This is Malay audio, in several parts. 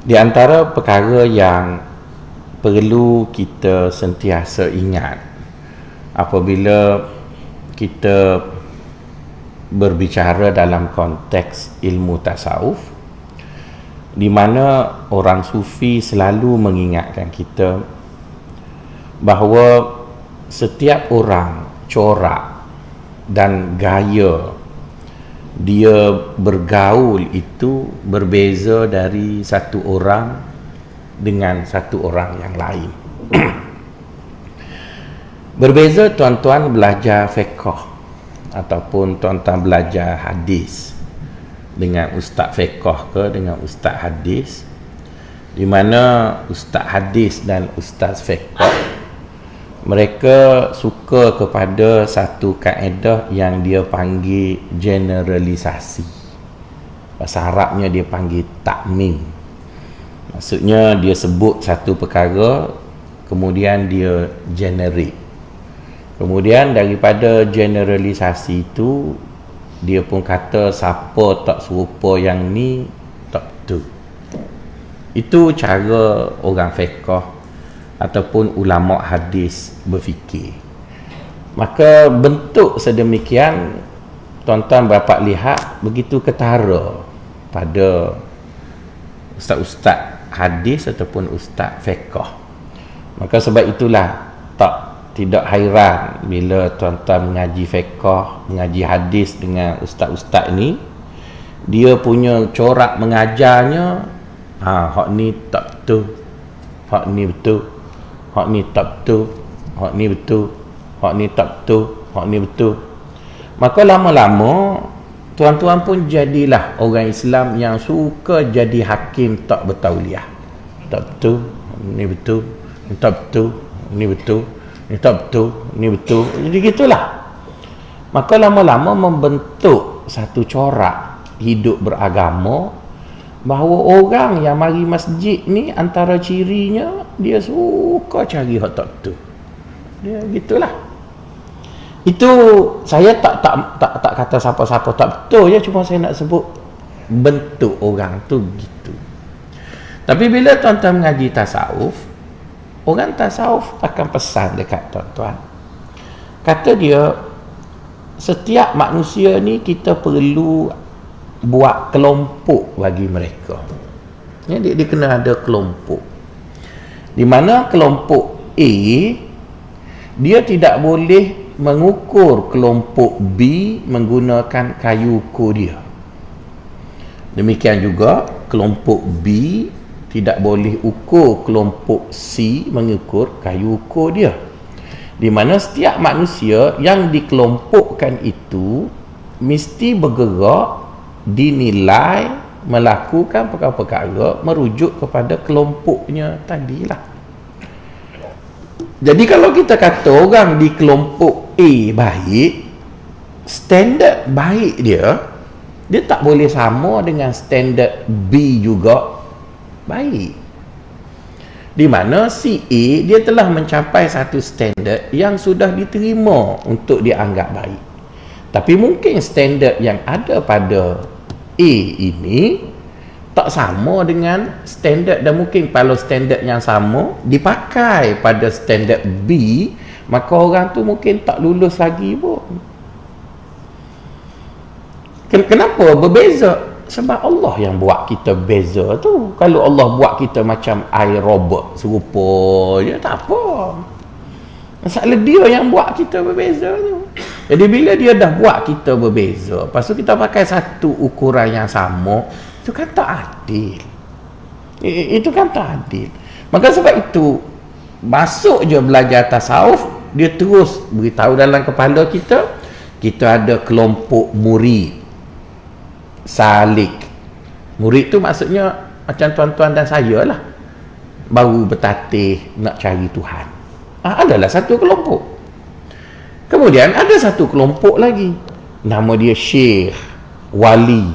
Di antara perkara yang perlu kita sentiasa ingat apabila kita berbicara dalam konteks ilmu tasawuf, di mana orang sufi selalu mengingatkan kita bahawa setiap orang corak dan gaya dia bergaul itu berbeza dari satu orang dengan satu orang yang lain. Berbeza tuan-tuan belajar fiqh ataupun tuan-tuan belajar hadis dengan ustaz fiqh ke dengan ustaz hadis, di mana ustaz hadis dan ustaz fiqh mereka suka kepada satu kaedah yang dia panggil generalisasi. Bahasa Arabnya dia panggil takmim. Maksudnya dia sebut satu perkara, kemudian dia generik. Kemudian daripada generalisasi itu, dia pun kata siapa tak serupa yang ni, tak betul. Itu cara orang fiqh ataupun ulama hadis berfikir. Maka bentuk sedemikian tuan-tuan dapat lihat begitu ketara pada ustaz-ustaz hadis ataupun ustaz fiqh. Maka sebab itulah tidak hairan bila tuan-tuan mengaji fiqh, mengaji hadis dengan ustaz-ustaz ni, dia punya corak mengajarnya, hak ni tak betul, hak ni betul, hak ni tak betul, hak ni betul, hak ni tak betul, hak ni betul. Maka lama-lama tuan-tuan pun jadilah orang Islam yang suka jadi hakim tak bertauliah. Tak betul, ni betul, ni tak betul, ni betul, ni tak betul, ni betul. Jadi gitulah. Maka lama-lama membentuk satu corak hidup beragama, bahawa orang yang mari masjid ni antara cirinya dia suka cari hak tak betul. Dia gitulah. Itu saya tak kata siapa-siapa tak betul ya, cuma saya nak sebut bentuk orang tu gitu. Tapi bila tuan-tuan mengaji tasawuf, orang tasawuf akan pesan dekat tuan-tuan. Kata dia, setiap manusia ni kita perlu buat kelompok bagi mereka. Ya, dia kena ada kelompok. Di mana kelompok A, dia tidak boleh mengukur kelompok B menggunakan kayu ukur dia. Demikian juga kelompok B tidak boleh ukur kelompok C mengukur kayu ukur dia. Di mana setiap manusia yang dikelompokkan itu mesti bergerak, dinilai, melakukan perkara-perkara merujuk kepada kelompoknya tadilah. Jadi kalau kita kata orang di kelompok A baik, standard baik dia tak boleh sama dengan standard B juga baik. Di mana si A dia telah mencapai satu standard yang sudah diterima untuk dianggap baik. Tapi mungkin standard yang ada pada A ini tak sama dengan standard, dan mungkin kalau standard yang sama dipakai pada standard B, maka orang tu mungkin tak lulus lagi pun. Kenapa berbeza? Sebab Allah yang buat kita beza tu. Kalau Allah buat kita macam air robot serupa je, tak apa. Masalah dia yang buat kita berbeza tu. Jadi bila dia dah buat kita berbeza, lepas tu kita pakai satu ukuran yang sama, itu kan tak adil. Itu kan tak adil. Maka sebab itu, masuk je belajar tasawuf, dia terus beritahu dalam kepala kita, kita ada kelompok murid, salik. Murid tu maksudnya macam tuan-tuan dan saya lah, baru bertatih nak cari Tuhan. Adalah satu kelompok. Kemudian ada satu kelompok lagi, nama dia syekh, wali,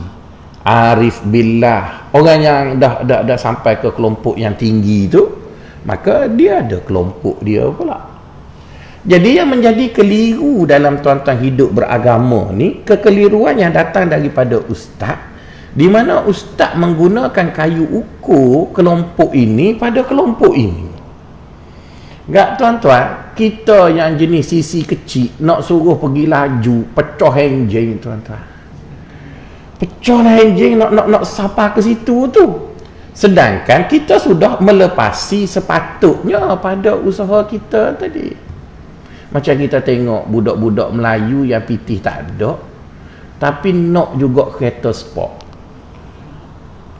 arif billah, orang yang dah sampai ke kelompok yang tinggi tu, maka dia ada kelompok dia pula. Jadi yang menjadi keliru dalam tuan-tuan hidup beragama ni, kekeliruan yang datang daripada ustaz, di mana ustaz menggunakan kayu ukur kelompok ini pada kelompok ini. Tak tuan-tuan, kita yang jenis sisi kecil nak suruh pergi laju, pecah enjin tuan-tuan. Pecah enjin nak sapa ke situ tu. Sedangkan kita sudah melepasi sepatutnya pada usaha kita tadi. Macam kita tengok budak-budak Melayu yang pitih tak ada, tapi nak juga kereta sport.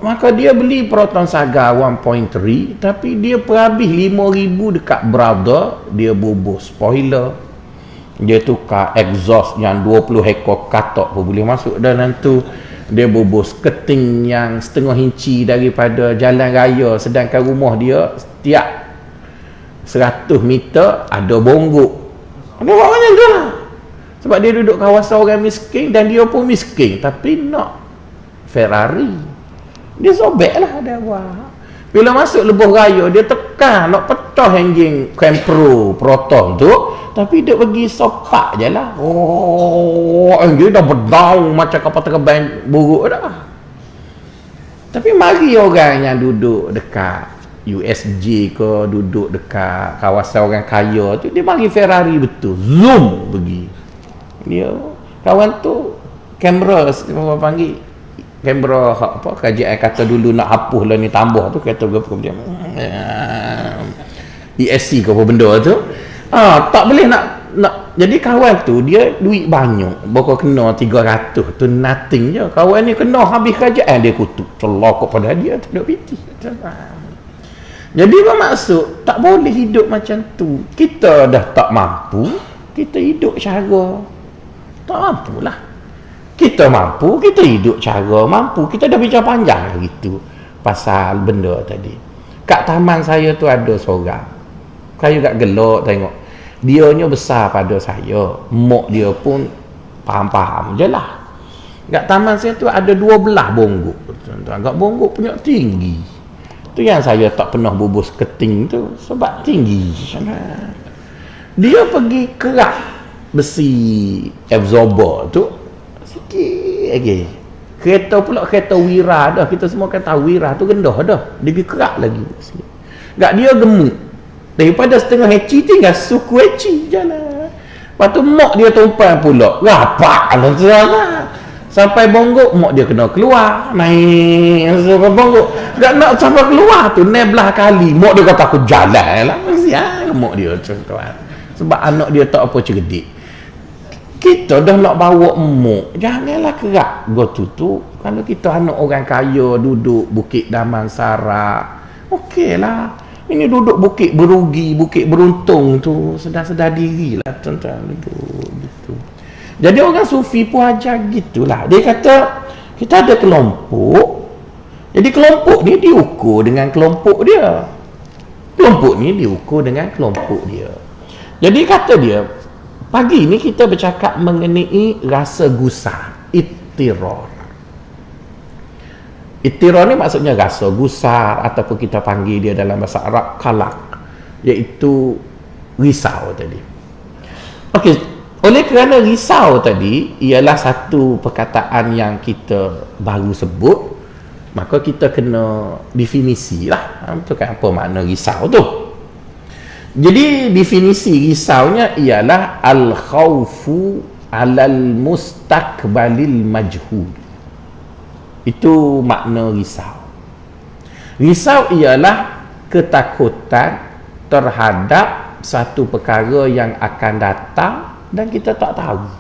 Maka dia beli Proton Saga 1.3, tapi dia perhabis 5,000 dekat Brother, dia bubuh spoiler. Dia tukar exhaust yang 20 ekor katok pun boleh masuk dalam tu. Dia bubuh keting yang setengah inci daripada jalan raya, sedangkan rumah dia setiap 100 meter ada bonggok. Ada orang macam tu lah. Sebab dia duduk kawasan orang miskin dan dia pun miskin, tapi nak Ferrari. Dia sobek lah ada awak. Bila masuk lebuh raya, dia tekan nak pecah enjin Campro Proton tu, tapi dia pergi sopak je lah. Oh, enjin dah berdaung macam kapal terbang buruk dah. Tapi mari orang yang duduk dekat USJ ke, duduk dekat kawasan orang kaya tu, dia mari Ferrari betul, zoom pergi. Dia kawan tu kamera, apa panggil, kamera apa, kajian kata dulu nak hapus lah ni, tambah tu kata berapa macam ESC ke apa benda tu. Tak boleh nak jadi kawan tu dia duit banyak, pokok kena 300 tu nothing je. Kawan ni kena habis kerajaan dia kutuk celok pada dia, tak ada piti. Jadi bermaksud tak boleh hidup macam tu. Kita dah tak mampu, kita hidup cara tak mampulah. Kita mampu, kita hidup cara mampu. Kita dah bincang panjang gitu pasal benda tadi. Kat taman saya tu ada seorang, kayu kat gelok tengok. Dianya besar pada saya, mok dia pun faham-faham je lah. Kat taman saya tu ada 12 bonggok. Kat bonggok punya tinggi. Tu yang saya tak pernah bubus keting tu, sebab tinggi. Dia pergi kerak besi absorber tu sikit lagi. Kereta pula kereta Wira dah. Kita semua kan tahu Wira tu rendah dah. Dia pergi kerak lagi. Tak dia gemuk. Daripada setengah heci tinggal suku heci jalan. Lepas tu mak dia tumpan pula. Rapak lah. Sampai bonggok mak dia kena keluar. Naik sampai bonggok. Tak nak sampai keluar tu 16 kali. Mak dia kata aku jalan lah. Sial mak dia tuan-tuan. Sebab anak dia tak apa cerdik. Kita dah nak bawa emok, janganlah kerak gotu tu. Kalau kita anak orang kaya duduk Bukit Damansara, okeylah. Ini duduk Bukit Berugi, Bukit Beruntung tu, sedar-sedar dirilah tuan-tuan duduk gitu. Jadi orang sufi pun ajar gitulah. Dia kata kita ada kelompok. Jadi kelompok ni diukur dengan kelompok dia. Kelompok ni diukur dengan kelompok dia. Jadi kata dia, pagi ni kita bercakap mengenai rasa gusar, ittiror. Ittiror ni maksudnya rasa gusar, ataupun kita panggil dia dalam bahasa Arab qalaq, iaitu risau tadi. Okey, oleh kerana risau tadi ialah satu perkataan yang kita baru sebut, maka kita kena definisi lah. Betul kan apa makna risau tu? Jadi definisi risaunya ialah al-khawfu alal mustaqbalil majhul. Itu makna risau. Risau ialah ketakutan terhadap satu perkara yang akan datang dan kita tak tahu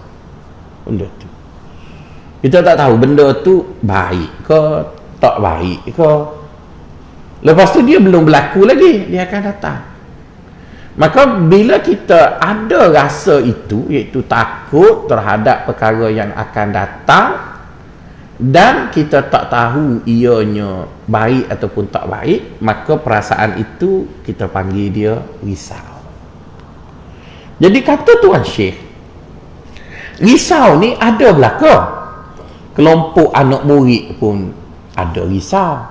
benda tu. Kita tak tahu benda tu baik ke tak baik ke. Lepas tu dia belum berlaku lagi, dia akan datang. Maka bila kita ada rasa itu, iaitu takut terhadap perkara yang akan datang dan kita tak tahu ianya baik ataupun tak baik, maka perasaan itu kita panggil dia risau. Jadi kata Tuan Syekh, risau ni ada belaka. Kelompok anak murid pun ada risau.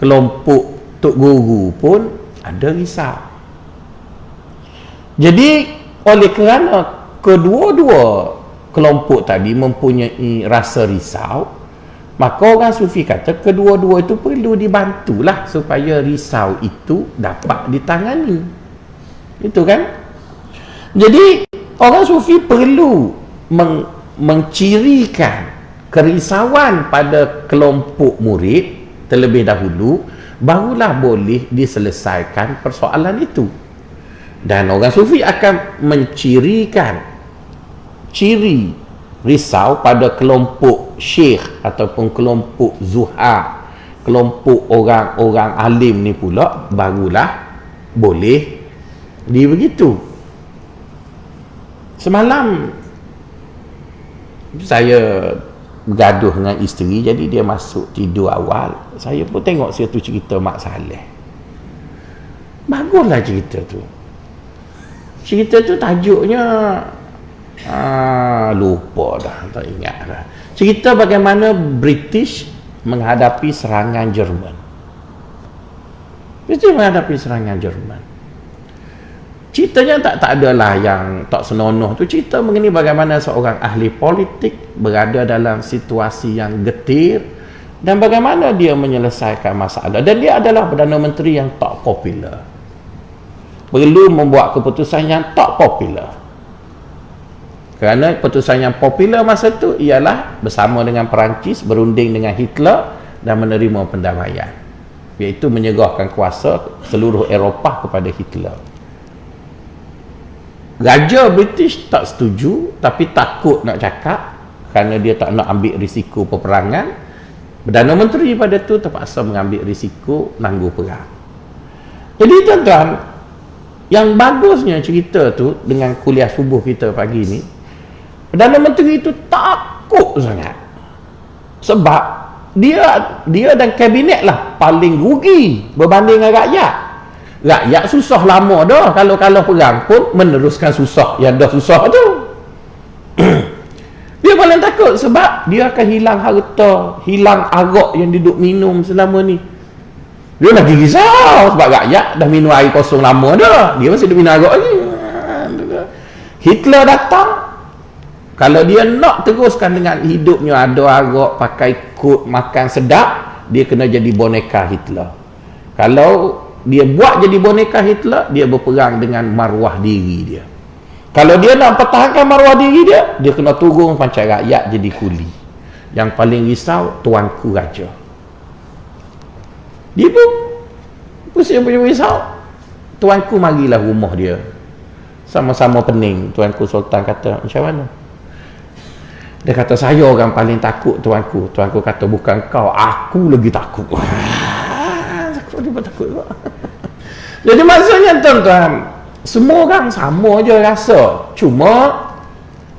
Kelompok tok guru pun ada risau. Jadi oleh kerana kedua-dua kelompok tadi mempunyai rasa risau, Maka orang sufi kata kedua-dua itu perlu dibantulah supaya risau itu dapat ditangani. Itu kan? Jadi orang sufi perlu mencirikan kerisauan pada kelompok murid terlebih dahulu, barulah boleh diselesaikan persoalan itu. Dan orang sufi akan mencirikan ciri risau pada kelompok syekh ataupun kelompok zuhar, kelompok orang-orang alim ni pula, barulah boleh begitu. Semalam saya bergaduh dengan isteri, jadi dia masuk tidur awal. Saya pun tengok satu cerita Mak Saleh. Baguslah cerita tu. Cerita tu tajuknya lupa dah, tak ingat dah. Cerita bagaimana British menghadapi serangan Jerman. British menghadapi serangan Jerman. Ceritanya tak adalah yang tak senonoh tu. Cerita mengenai bagaimana seorang ahli politik berada dalam situasi yang getir dan bagaimana dia menyelesaikan masalah. Dan dia adalah Perdana Menteri yang tak popular, perlu membuat keputusan yang tak popular. Kerana keputusan yang popular masa itu ialah bersama dengan Perancis berunding dengan Hitler dan menerima pendamaian, iaitu menyerahkan kuasa seluruh Eropah kepada Hitler. Raja British tak setuju, tapi takut nak cakap kerana dia tak nak ambil risiko peperangan. Perdana Menteri pada tu terpaksa mengambil risiko nangguh perang. Jadi tuan-tuan, yang bagusnya cerita tu dengan kuliah subuh kita pagi ni, Perdana Menteri itu takut sangat. Sebab dia dan kabinet lah paling rugi berbanding dengan rakyat. Rakyat susah lama dah, kalau perang pun meneruskan susah yang dah susah tu. Dia paling takut sebab dia akan hilang harta, hilang arak yang duduk minum selama ni. Dia lagi risau sebab rakyat dah minum air kosong lama dah, dia masih duduk minum arak lagi. Hitler datang, kalau dia nak teruskan dengan hidupnya ada arak, pakai kod, makan sedap, dia kena jadi boneka Hitler. Kalau dia buat jadi boneka Hitler, dia berperang dengan maruah diri dia. Kalau dia nak pertahankan maruah diri dia, dia kena turun macam rakyat jadi kuli. Yang paling risau tuanku raja. Dia pun pusing punya risau. Tuanku marilah rumah dia, sama-sama pening. Tuanku Sultan kata, macam mana? Dia kata, saya orang paling takut tuanku. Tuanku kata, bukan kau, aku lagi takut. Dia pun takut juga. Jadi maksudnya tuan-tuan, semua orang sama je rasa, cuma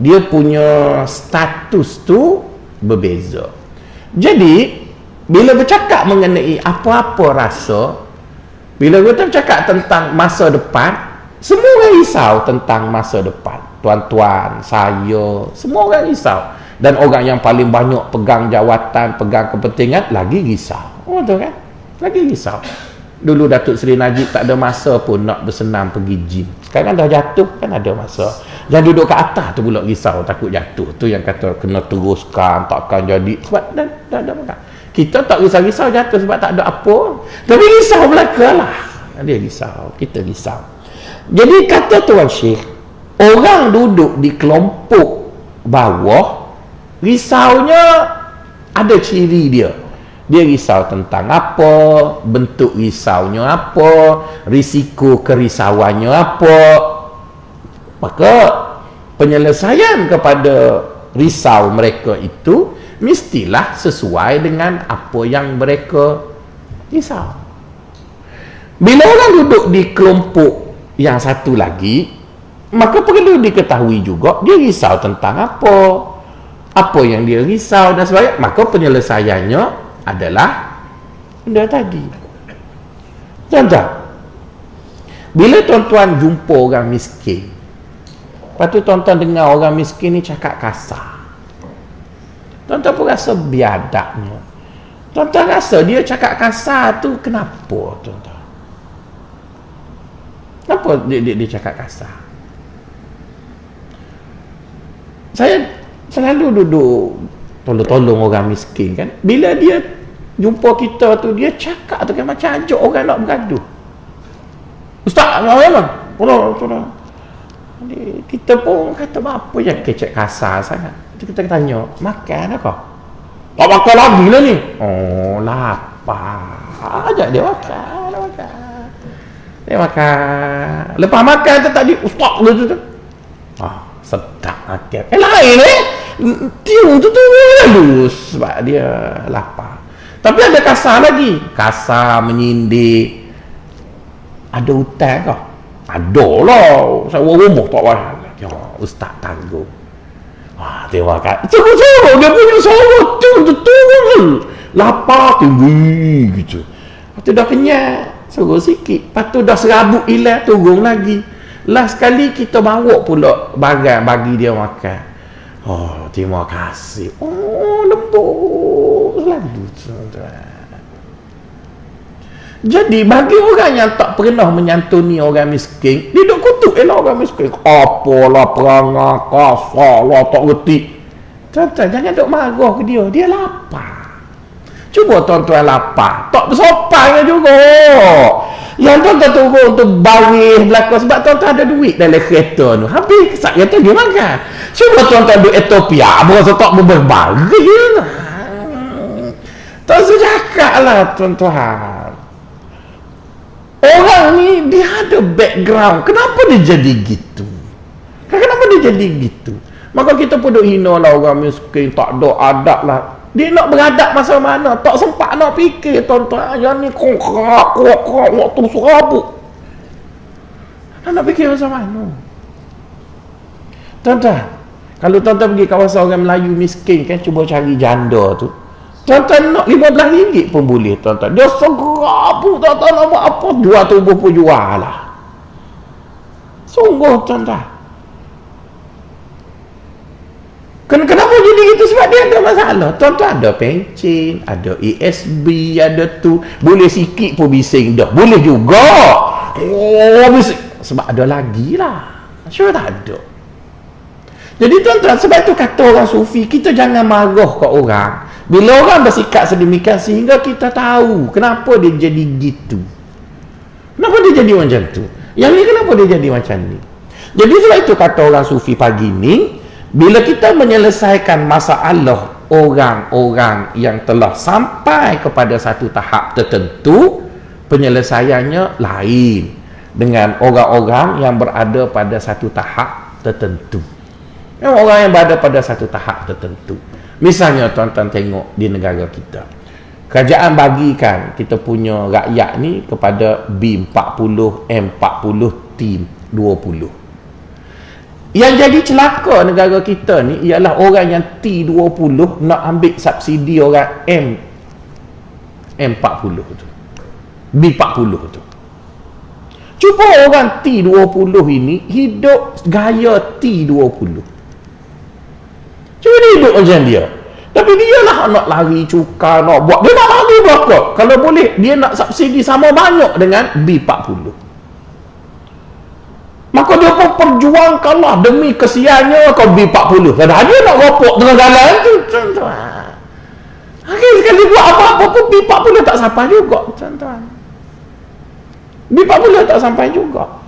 dia punya status tu berbeza. Jadi bila bercakap mengenai apa-apa rasa, bila kita bercakap tentang masa depan, semua orang risau tentang masa depan. Tuan-tuan, saya, semua orang risau. Dan orang yang paling banyak pegang jawatan, pegang kepentingan lagi risau. Betul kan? Lagi risau. Dulu Datuk Seri Najib tak ada masa pun nak bersenam pergi gym. Sekarang dah jatuh kan ada masa. Yang duduk kat atas tu pula risau, takut jatuh. Tu yang kata kena teruskan, takkan jadi. Sebab dah ada makan. Kita tak risau-risau jatuh sebab tak ada apa. Tapi risau belaka lah. Dia risau, kita risau. Jadi kata Tuan Syekh, orang duduk di kelompok bawah, risaunya ada ciri dia. Dia risau tentang apa, bentuk risaunya apa, risiko kerisauannya apa. Maka penyelesaian kepada risau mereka itu mestilah sesuai dengan apa yang mereka risau. Bila orang duduk di kelompok yang satu lagi, maka perlu diketahui juga dia risau tentang apa yang dia risau dan sebagainya. Maka penyelesaiannya adalah benda tadi. Tuan-tuan, bila tuan-tuan jumpa orang miskin, lepas tu tuan-tuan dengar orang miskin ni cakap kasar, tuan-tuan pun rasa biadabnya. Tuan-tuan rasa dia cakap kasar tu kenapa, tuan-tuan? Kenapa dia cakap kasar? Saya selalu duduk tolong-tolong orang miskin kan. Bila dia jumpa kita tu, dia cakap tu kan macam ajak orang nak bergaduh. Ustaz, apa? Tolong. Kita pun kata apa yang kecek kasar sangat. Kita tanya, makan apa? Tak makan lagi lah ni. Oh, lapar. Ajak dia makan. Dia makan. Lepas makan tu tadi, ustaz tu. Sedap makan. Lain tiung tu halus sebab dia lapar. Tapi ada kasar lagi. Kasar, menyindir. Ada hutang kah? Ada lah. Saya rumah tak payah. Ya, ustaz tanggung. Terima kasih. Tengok dia punya sorot tu. Lapar tinggi gitu. Lepas tu dah kenyang, suruh sikit. Lepas tu dah serabut hilang, turun lagi. Last sekali kita bawa pula barang bagi dia makan. Terima kasih. Lembut selalu. Jadi bagi orang yang tak pernah menyantuni orang miskin, dia duk kutuk orang miskin. Apalah perangai kasar lah, tak reti. Tuan-tuan, jangan duk marah ke dia. Dia lapar. Cuba tuan-tuan lapar, tak bersopannya juga. Yang tuan-tuan turun untuk baris belakang sebab tuan-tuan ada duit dalam kereta tu. Habis sak kereta dia makan. Cuba tuan-tuan duk Ethiopia, berasa tak berbaris. Tak sejakak lah tuan-tuan. Orang ni dia ada background. Kenapa dia jadi gitu? Kenapa dia jadi gitu? Maka kita pun duk hina lah orang miskin, tak ada adab lah. Dia nak beradab masa mana? Tak sempat nak fikir tuan-tuan. Yang ni kongkak waktu serabut. Nak fikir masa mana? Tuan-tuan, kalau tuan-tuan pergi kawasan orang Melayu miskin kan, cuba cari janda tu. Tuan-tuan nak RM15 pun boleh tuan-tuan. Dia serabut tuan-tuan nak buat apa? Jual tubuh pun jual lah. Sungguh tuan-tuan. Kenapa jadi gitu? Sebab dia ada masalah. Tuan-tuan ada pencen, ada ESB, ada tu. Boleh sikit pun bising dah. Boleh juga. Bising. Sebab ada lagi lah. Sure tak ada. Jadi tuan-tuan, sebab tu kata orang sufi, kita jangan marah ke orang. Bila orang bersikap sedemikian sehingga kita tahu kenapa dia jadi gitu. Kenapa dia jadi macam tu? Yang ni kenapa dia jadi macam ni? Jadi sebab itu kata orang sufi pagi ni, bila kita menyelesaikan masalah orang-orang yang telah sampai kepada satu tahap tertentu, penyelesaiannya lain dengan orang-orang yang berada pada satu tahap tertentu. Orang yang berada pada satu tahap tertentu. Misalnya tuan-tuan tengok di negara kita, kerajaan bagikan kita punya rakyat ni kepada B40, M40, T20. Yang jadi celaka negara kita ni ialah orang yang T20 nak ambil subsidi orang M40 tu, B40 tu. Cuba orang T20 ini hidup gaya T20. Cuba dia hidup macam dia. Tapi dia lah nak lari cukai, nak buat. Dia nak lari belakang. Kalau boleh, dia nak subsidi sama banyak dengan B40. Maka dia pun perjuangkanlah demi kesiannya ke B40. Kadang dia nak ropok tengah jalan tu. Tuan-tuan. Akhir sekali buat apa-apa pun B40 tak sampai juga. Tuan-tuan. B40 tak sampai juga.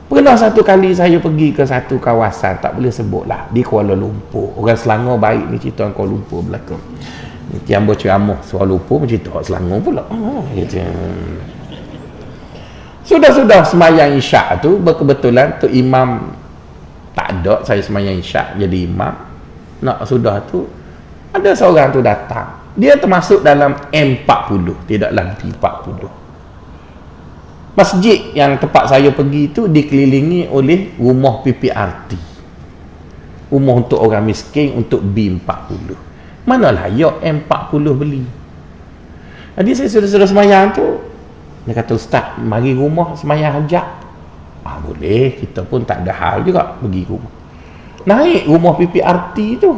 Pernah satu kali saya pergi ke satu kawasan, tak boleh sebutlah, di Kuala Lumpur. Orang Selangor baik ni cerita Kuala Lumpur belakang. Yang berceramah Kuala Lumpur cerita Selangor pula. Gitu. Sudah semayang isyak tu, berkebetulan tu imam tak ada, saya semayang isyak jadi imam. Nak sudah tu, ada seorang tu datang. Dia termasuk dalam M40, tidak lagi 40. Masjid yang tempat saya pergi itu dikelilingi oleh rumah PPRT. Rumah untuk orang miskin, untuk B40. Mana layak M40 beli? Jadi saya sudah semayang tu, dia kata, Ustaz, mari rumah semayang hajat. Boleh, kita pun tak ada hal juga pergi rumah. Naik rumah PPRT tu.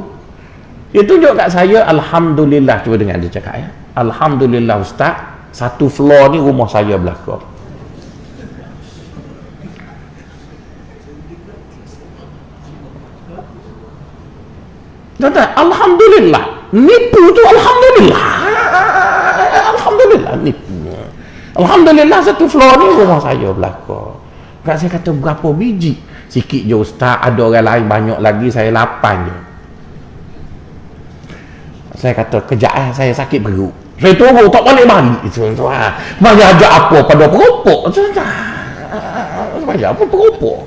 Dia tunjuk kat saya, Alhamdulillah, cuba dengar dia cakap ya. Alhamdulillah Ustaz, satu floor ni rumah saya belakang. Tuan-tuan, Alhamdulillah nipu tu alhamdulillah. Alhamdulillah nipu. Alhamdulillah satu floor ni rumah saya belakang. Kat saya kata berapa biji? Sikit je ustaz, ada orang lain banyak lagi, saya 8 je. Saya kata kejap saya sakit perut. Saya turun tak balik-balik tuan-tuan. Banyak ajak apa pada perokok tuan-tuan. Banyak apa perokok.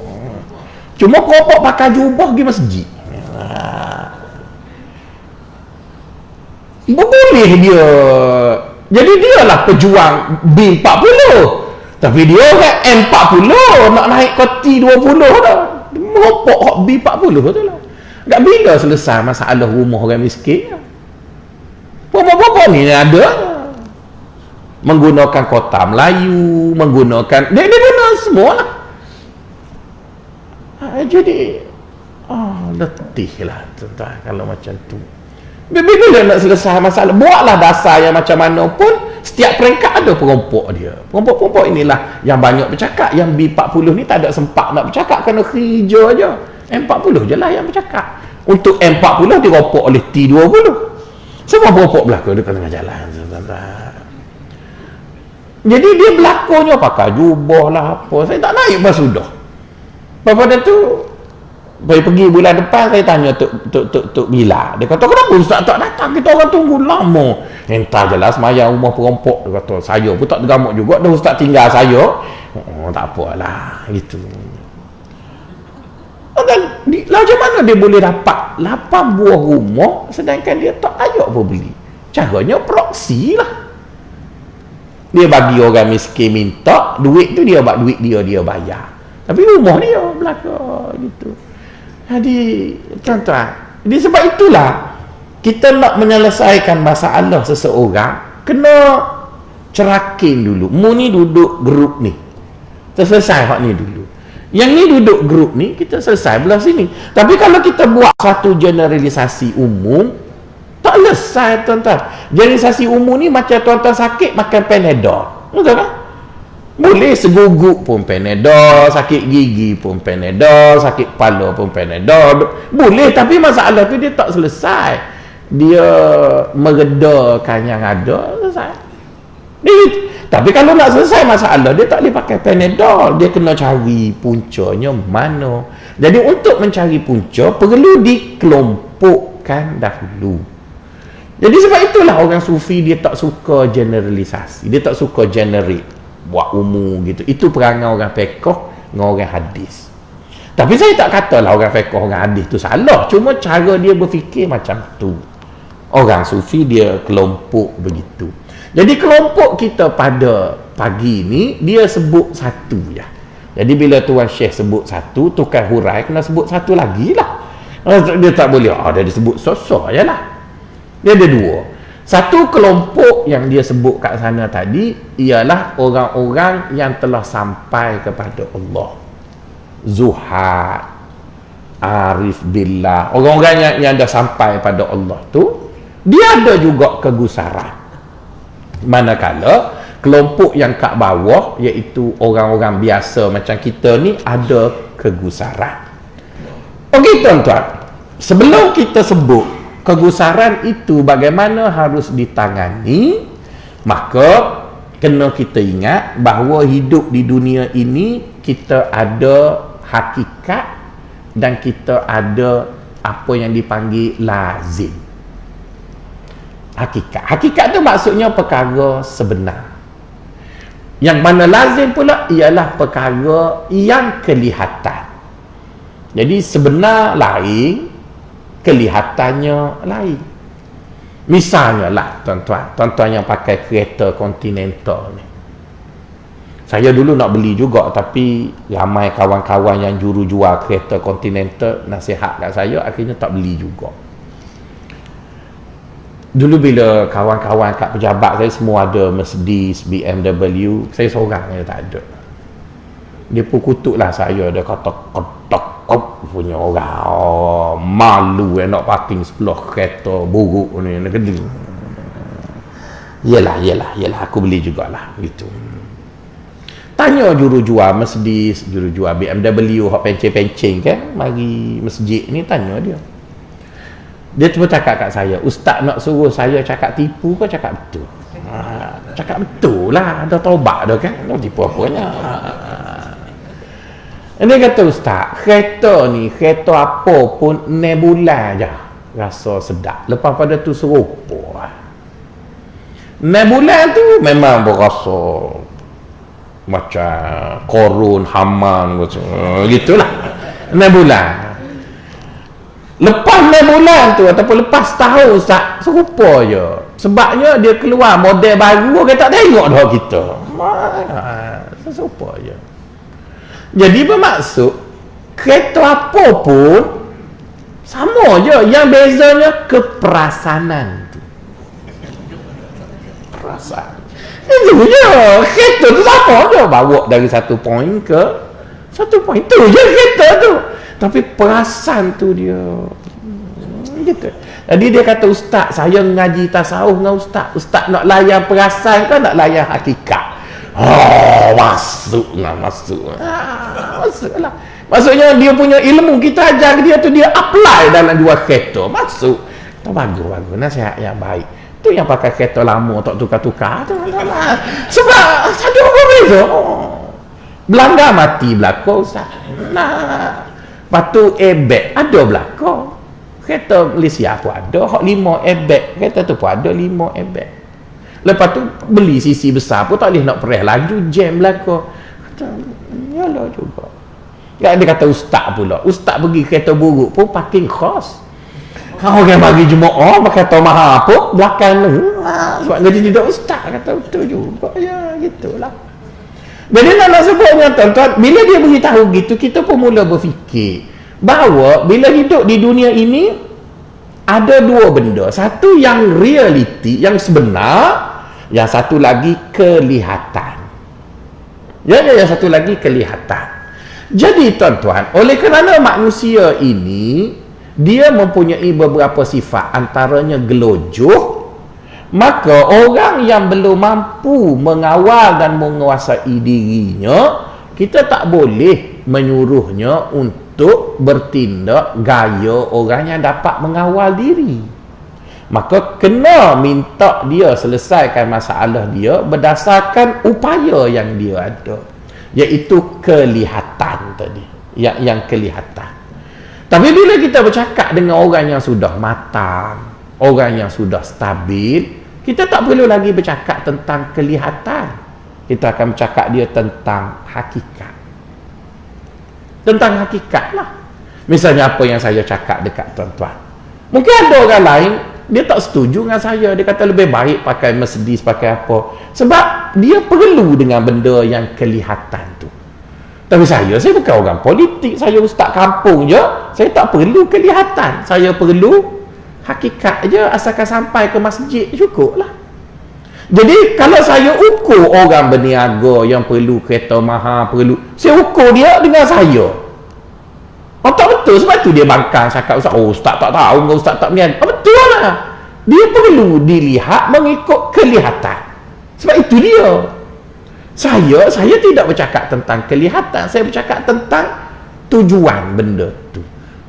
Cuma perokok pakai jubah pergi masjid. Boleh dia. Jadi dia lah pejuang B40. Tapi dia kan M40 nak naik ke T20 dah. Merokok hak B40 tu lah. Tak bila selesai masalah rumah orang miskin. Perempuan-perempuan ni ada menggunakan kota Melayu, menggunakan dia guna semua lah. Jadi letih lah tuan-tuan kalau macam tu. Bila nak selesai masalah, buatlah dasar yang macam mana pun, setiap peringkat ada perompok dia. Perompok-perompok inilah yang banyak bercakap. Yang B40 ni tak ada sempat nak bercakap, kena kerja je. M40 je lah yang bercakap. Untuk M40 dirompok oleh T20. Semua perompok belakang dekat tengah jalan. Jadi dia berlakonnya pakai jubah lah apa. Saya tak naik pas sudah. Pada tu pergi bulan depan saya tanya Tok Bila. Dia kata kenapa ustaz tak datang, kita orang tunggu lama. Entah jelas semayang rumah perompok. Dia kata saya pun tak tergamuk juga, dah ustaz tinggal saya. Tak apalah gitu. Dan macam mana dia boleh dapat 8 buah rumah sedangkan dia tak layak pun beli? Caranya proksi lah. Dia bagi orang miskin minta duit tu, dia buat duit dia bayar. Tapi rumah dia belakang gitu. Jadi tuan-tuan, jadi sebab itulah kita nak menyelesaikan masalah seseorang kena cerakin dulu. Mu ni duduk grup ni, selesai hak ni dulu. Yang ni duduk grup ni, kita selesai belah sini. Tapi kalau kita buat satu generalisasi umum, tak selesai tuan-tuan. Generalisasi umum ni macam tuan-tuan sakit makan Panadol, betul kan? Boleh seguguk pun Panadol, sakit gigi pun Panadol, sakit kepala pun Panadol. Boleh, tapi masalah tu dia tak selesai. Dia meredakan yang ada, selesai. Tapi kalau nak selesai masalah, dia tak boleh pakai Panadol. Dia kena cari puncanya mana. Jadi untuk mencari punca, perlu dikelompokkan dahulu. Jadi sebab itulah orang sufi dia tak suka generalisasi. Dia tak suka generate, buat umum gitu. Itu perangai orang fiqh dengan orang hadis. Tapi saya tak katalah orang fiqh orang hadis tu salah. Cuma cara dia berfikir macam tu. Orang sufi dia kelompok begitu. Jadi kelompok kita pada pagi ni dia sebut satu je. Jadi bila Tuan Syekh sebut satu, tukar hurai kena sebut satu lagi lah. Dia tak boleh dia disebut sosok je lah. Dia ada dua. Satu kelompok yang dia sebut kat sana tadi ialah orang-orang yang telah sampai kepada Allah. Zuhad, arif billah. Orang-orang yang dah sampai pada Allah tu, dia ada juga kegusaran. Manakala kelompok yang kat bawah, iaitu orang-orang biasa macam kita ni, ada kegusaran. Okey tuan-tuan, sebelum kita sebut kegusaran itu bagaimana harus ditangani, maka kena kita ingat bahawa hidup di dunia ini kita ada hakikat dan kita ada apa yang dipanggil lazim. Hakikat tu maksudnya perkara sebenar. Yang mana lazim pula ialah perkara yang kelihatan. Jadi sebenar lain, kelihatannya lain. Misalnya lah tuan-tuan yang pakai kereta Continental ni. Saya dulu nak beli juga, tapi ramai kawan-kawan yang juru jual kereta Continental nasihat kat saya, akhirnya tak beli juga. Dulu bila kawan-kawan kat pejabat saya semua ada Mercedes, BMW, saya seorang yang tak ada. Dia pun kutuklah saya, dia kata kotak punya orang, malu nak parking sebelah kereta buruk ni, nak gede. Yelah, aku beli jugalah gitu. Tanya juru jual Mercedes, juru jual BMW, hak pencing-pencing kan, mari masjid ni, tanya dia. Dia cuma cakap kat saya, ustaz nak suruh saya cakap tipu ke cakap betul? Cakap betul lah, dah taubat dah kan, nak tipu apanya. Dia kata, ustaz, kereta ni, kereta apa pun 6 bulan je rasa sedap, lepas pada tu serupa. 6 bulan tu memang berasa macam korun, hamam macam gitulah. 6 bulan. Lepas 6 bulan tu ataupun lepas tahun, ustaz, serupa je. Sebabnya dia keluar model baru, kita tak tengok dah kita. Serupa je. Jadi bermaksud kereta apa pun sama je, yang bezanya keperasanan tu. Perasaan. Itu je. Kereta tu sama je, bawa dari satu poin ke satu poin. Tu je kereta tu. Tapi perasan tu dia gitu. Jadi dia kata, ustaz, saya ngaji tasawuf dengan ustaz. Ustaz nak layan perasan ke nak layan hakikat? Masuklah. Masuklah. Maksudnya dia punya ilmu kita ajar dia tu, dia apply dalam dua kereta. Masuk. Tu bagus. Nasihat yang baik. Tu yang pakai kereta lama tak tukar-tukar. Sebab satu orang beza. Belanda mati belakang, ustaz. Lepas tu airbag ada belakang. Kereta Malaysia pun ada, hak 5 airbag. Kereta tu pun ada 5 airbag. Lepas tu beli sisi besar pun tak boleh nak perih laju, jam belakang. Kata, yalah juga. Dia kata ustaz pula. Ustaz pergi kereta buruk pun parking khas. Kau orang bagi jemaah pakai kereta mahal pun belakang tu. Sebab gaji tidak ustaz, kata betul juga. Ya, gitulah. Jadi nak sebutnya tuan-tuan, bila dia beritahu gitu, kita pun mula berfikir bahawa bila hidup di dunia ini ada dua benda. Satu yang realiti, yang sebenar, yang satu lagi kelihatan. Yang satu lagi kelihatan. Jadi tuan-tuan, oleh kerana manusia ini dia mempunyai beberapa sifat, antaranya gelojoh, maka orang yang belum mampu mengawal dan menguasai dirinya, kita tak boleh menyuruhnya untuk bertindak gaya orang yang dapat mengawal diri. Maka kena minta dia selesaikan masalah dia berdasarkan upaya yang dia ada, iaitu kelihatan tadi, yang kelihatan. Tapi bila kita bercakap dengan orang yang sudah matang, orang yang sudah stabil, kita tak perlu lagi bercakap tentang kelihatan. Kita akan bercakap dia tentang hakikat. Tentang hakikat lah. Misalnya apa yang saya cakap dekat tuan-tuan. Mungkin ada orang lain, dia tak setuju dengan saya. Dia kata lebih baik pakai Mercedes, pakai apa. Sebab dia perlu dengan benda yang kelihatan tu. Tapi saya bukan orang politik. Saya ustaz kampung je. Saya tak perlu kelihatan. Saya perlu hakikat je, asalkan sampai ke masjid cukup lah. Jadi kalau saya ukur orang berniaga yang perlu kereta mahal, saya ukur dia dengan saya. Tak betul. Sebab tu dia bangkang cakap, ustaz tak tahu, ustaz tak berniaga. Betul lah. Dia perlu dilihat mengikut kelihatan. Sebab itu dia. Saya tidak bercakap tentang kelihatan, saya bercakap tentang tujuan benda tu.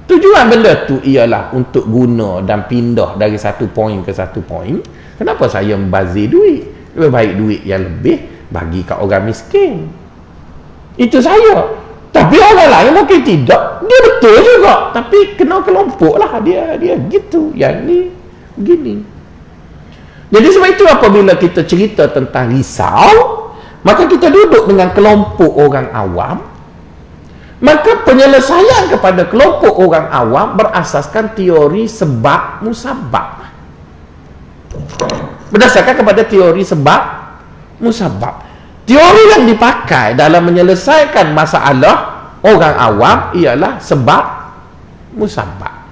Tujuan benda tu ialah untuk guna dan pindah dari satu poin ke satu poin. Kenapa saya membazir duit? Lebih baik duit yang lebih bagi kat orang miskin. Itu saya. Tapi orang lain mungkin tidak. Dia betul juga. Tapi kena kelompok lah. Dia gitu. Yang ni begini. Jadi sebab itu apabila kita cerita tentang risau, maka kita duduk dengan kelompok orang awam. Maka penyelesaian kepada kelompok orang awam berasaskan teori sebab musabab. Berdasarkan kepada teori sebab musabab. Teori yang dipakai dalam menyelesaikan masalah orang awam ialah sebab musabab.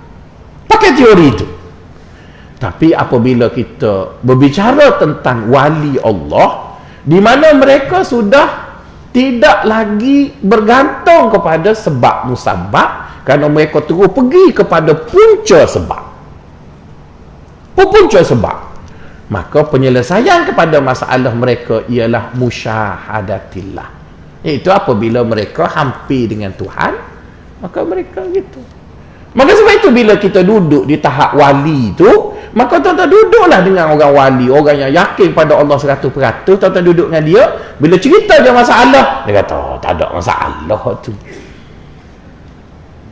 Pakai teori itu. Tapi apabila kita berbicara tentang wali Allah, di mana mereka sudah tidak lagi bergantung kepada sebab musabab, kerana mereka terus pergi kepada punca sebab. Punca sebab. Maka penyelesaian kepada masalah mereka ialah musyahadatillah. Iaitu apabila mereka hampir dengan Tuhan, maka mereka gitu. Maka sebab itu bila kita duduk di tahap wali tu, maka tuan-tuan duduklah dengan orang wali, orang yang yakin pada Allah 100%. Tuan-tuan duduk dengan dia, bila cerita dia masalah, dia kata, oh, tak ada masalah tu.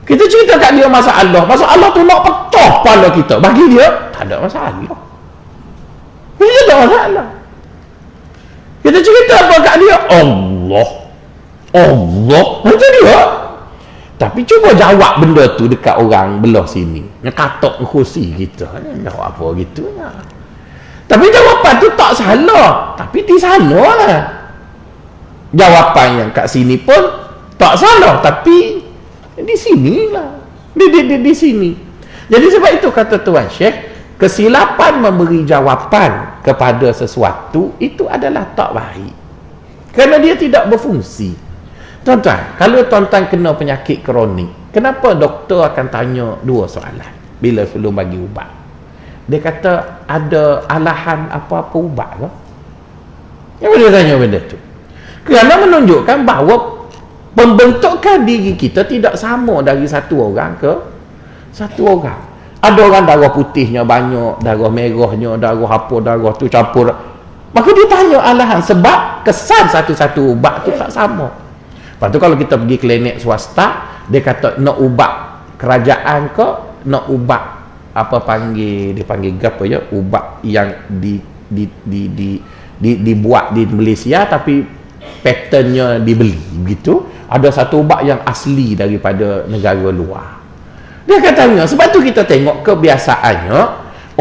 Kita cerita kat dia masalah tu nak pecah kepala kita. Bagi dia, tak ada masalah. Dia tak ada masalah. Kita cerita apa kat dia? Allah. Macam dia. Tapi cuba jawab benda tu dekat orang belah sini. Ngekatok kursi kita. Jawab apa gitu. Tapi jawapan tu tak salah. Tapi di sana lah. Jawapan yang kat sini pun tak salah. Tapi di sini lah. Di sini. Jadi sebab itu kata Tuan Syekh, kesilapan memberi jawapan kepada sesuatu itu adalah tak baik. Kerana dia tidak berfungsi. Tuan-tuan, kalau tuan-tuan kena penyakit kronik, kenapa doktor akan tanya dua soalan bila sebelum bagi ubat? Dia kata, ada alahan apa-apa ubat ke? Yang dia tanya benda tu? Kerana menunjukkan bahawa pembentukan diri kita tidak sama dari satu orang ke satu orang. Ada orang darah putihnya banyak, darah merahnya, darah apa, darah tu campur. Maka dia tanya alahan, sebab kesan satu-satu ubat tu tak sama. Lepas tu kalau kita pergi klinik swasta, dia kata nak ubat kerajaan ke, nak ubat apa panggil, dia panggil apa ya, ubat yang dibuat di Malaysia tapi patternnya dibeli begitu. Ada satu ubat yang asli daripada negara luar. Dia katanya, sebab tu kita tengok kebiasaannya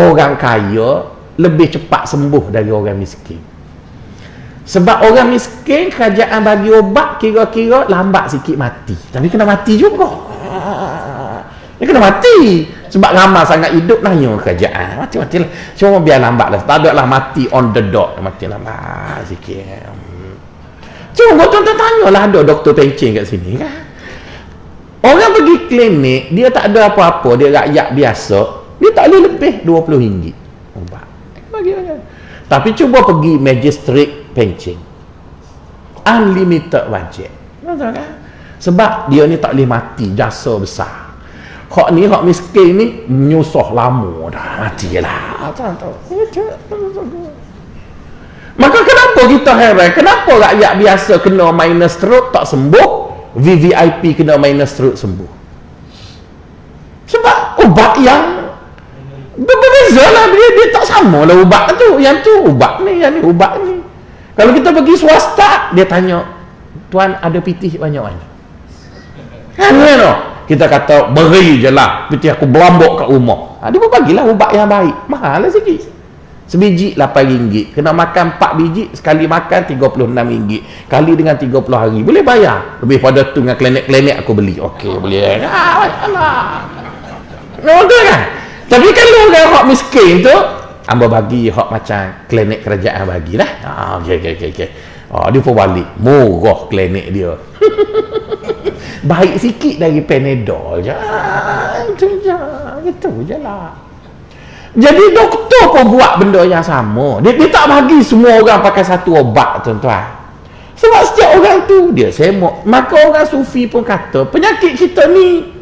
orang kaya lebih cepat sembuh dari orang miskin. Sebab orang miskin, kerajaan bagi ubat kira-kira lambat sikit mati. Tapi kena mati juga. Dia kena mati. Sebab ramai sangat hidup nanya kerajaan. Mati-matilah. Cuma biar lambat lah. Tak ada lah mati on the dot. Mati lambat sikit. Cuma tuan-tuan tanyalah, ada doktor pencing kat sini kan. Orang pergi klinik, dia tak ada apa-apa. Dia rakyat biasa. Dia tak boleh lebih RM20 ubat. Bagi-bagi. Tapi cuba pergi magistrate pencing, unlimited budget. Kan? Sebab dia ni tak boleh mati, jasa besar. Hak ni, hak miskin ni menyusah lama dah, matilah. Maka kenapa kita heran, kenapa rakyat biasa kena minus stroke tak sembuh, VVIP kena minus stroke sembuh? Sebab ubat yang berbeza lah, dia tak sama lah ubat tu. Yang tu ubat ni, yang ni ubat ni. Kalau kita pergi swasta, dia tanya, tuan ada pitih banyak-banyak? No. Kita kata, beri je lah, pitih aku berambuk kat rumah. Dia pun bagilah ubat yang baik. Mahal lah sikit. Sebiji RM8. Kena makan 4 biji, sekali makan RM36. Kali dengan 30 hari, boleh bayar. Lebih pada tu dengan klinik-klinik aku beli. Okey, boleh. Betul kan? Tapi kalau orang hak miskin tu, hamba bagi hak macam klinik kerajaan bagilah. Okey. Dia pun balik. Murah klinik dia. Baik sikit dari Panadol je. Gitu je lah. Jadi doktor pun buat benda yang sama. Dia tak bagi semua orang pakai satu ubat, tuan-tuan. Sebab setiap orang tu dia semok. Maka orang sufi pun kata, penyakit kita ni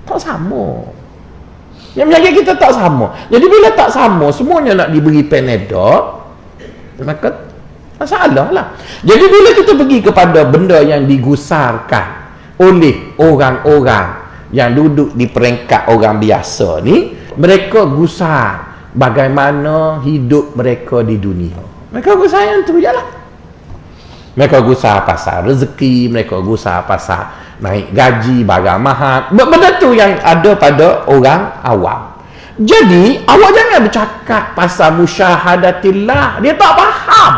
tak sama. Yang penyakit kita tak sama. Jadi bila tak sama, semuanya nak diberi Panadol, maka masalah lah. Jadi bila kita pergi kepada benda yang digusarkan oleh orang-orang yang duduk di peringkat orang biasa ni, mereka gusar bagaimana hidup mereka di dunia. Mereka gusar yang tu je lah. Mereka gusar pasal rezeki, mereka gusar pasal naik gaji, barang mahal. Benda tu yang ada pada orang awam. Jadi, awak jangan bercakap pasal musyahadatillah. Dia tak faham.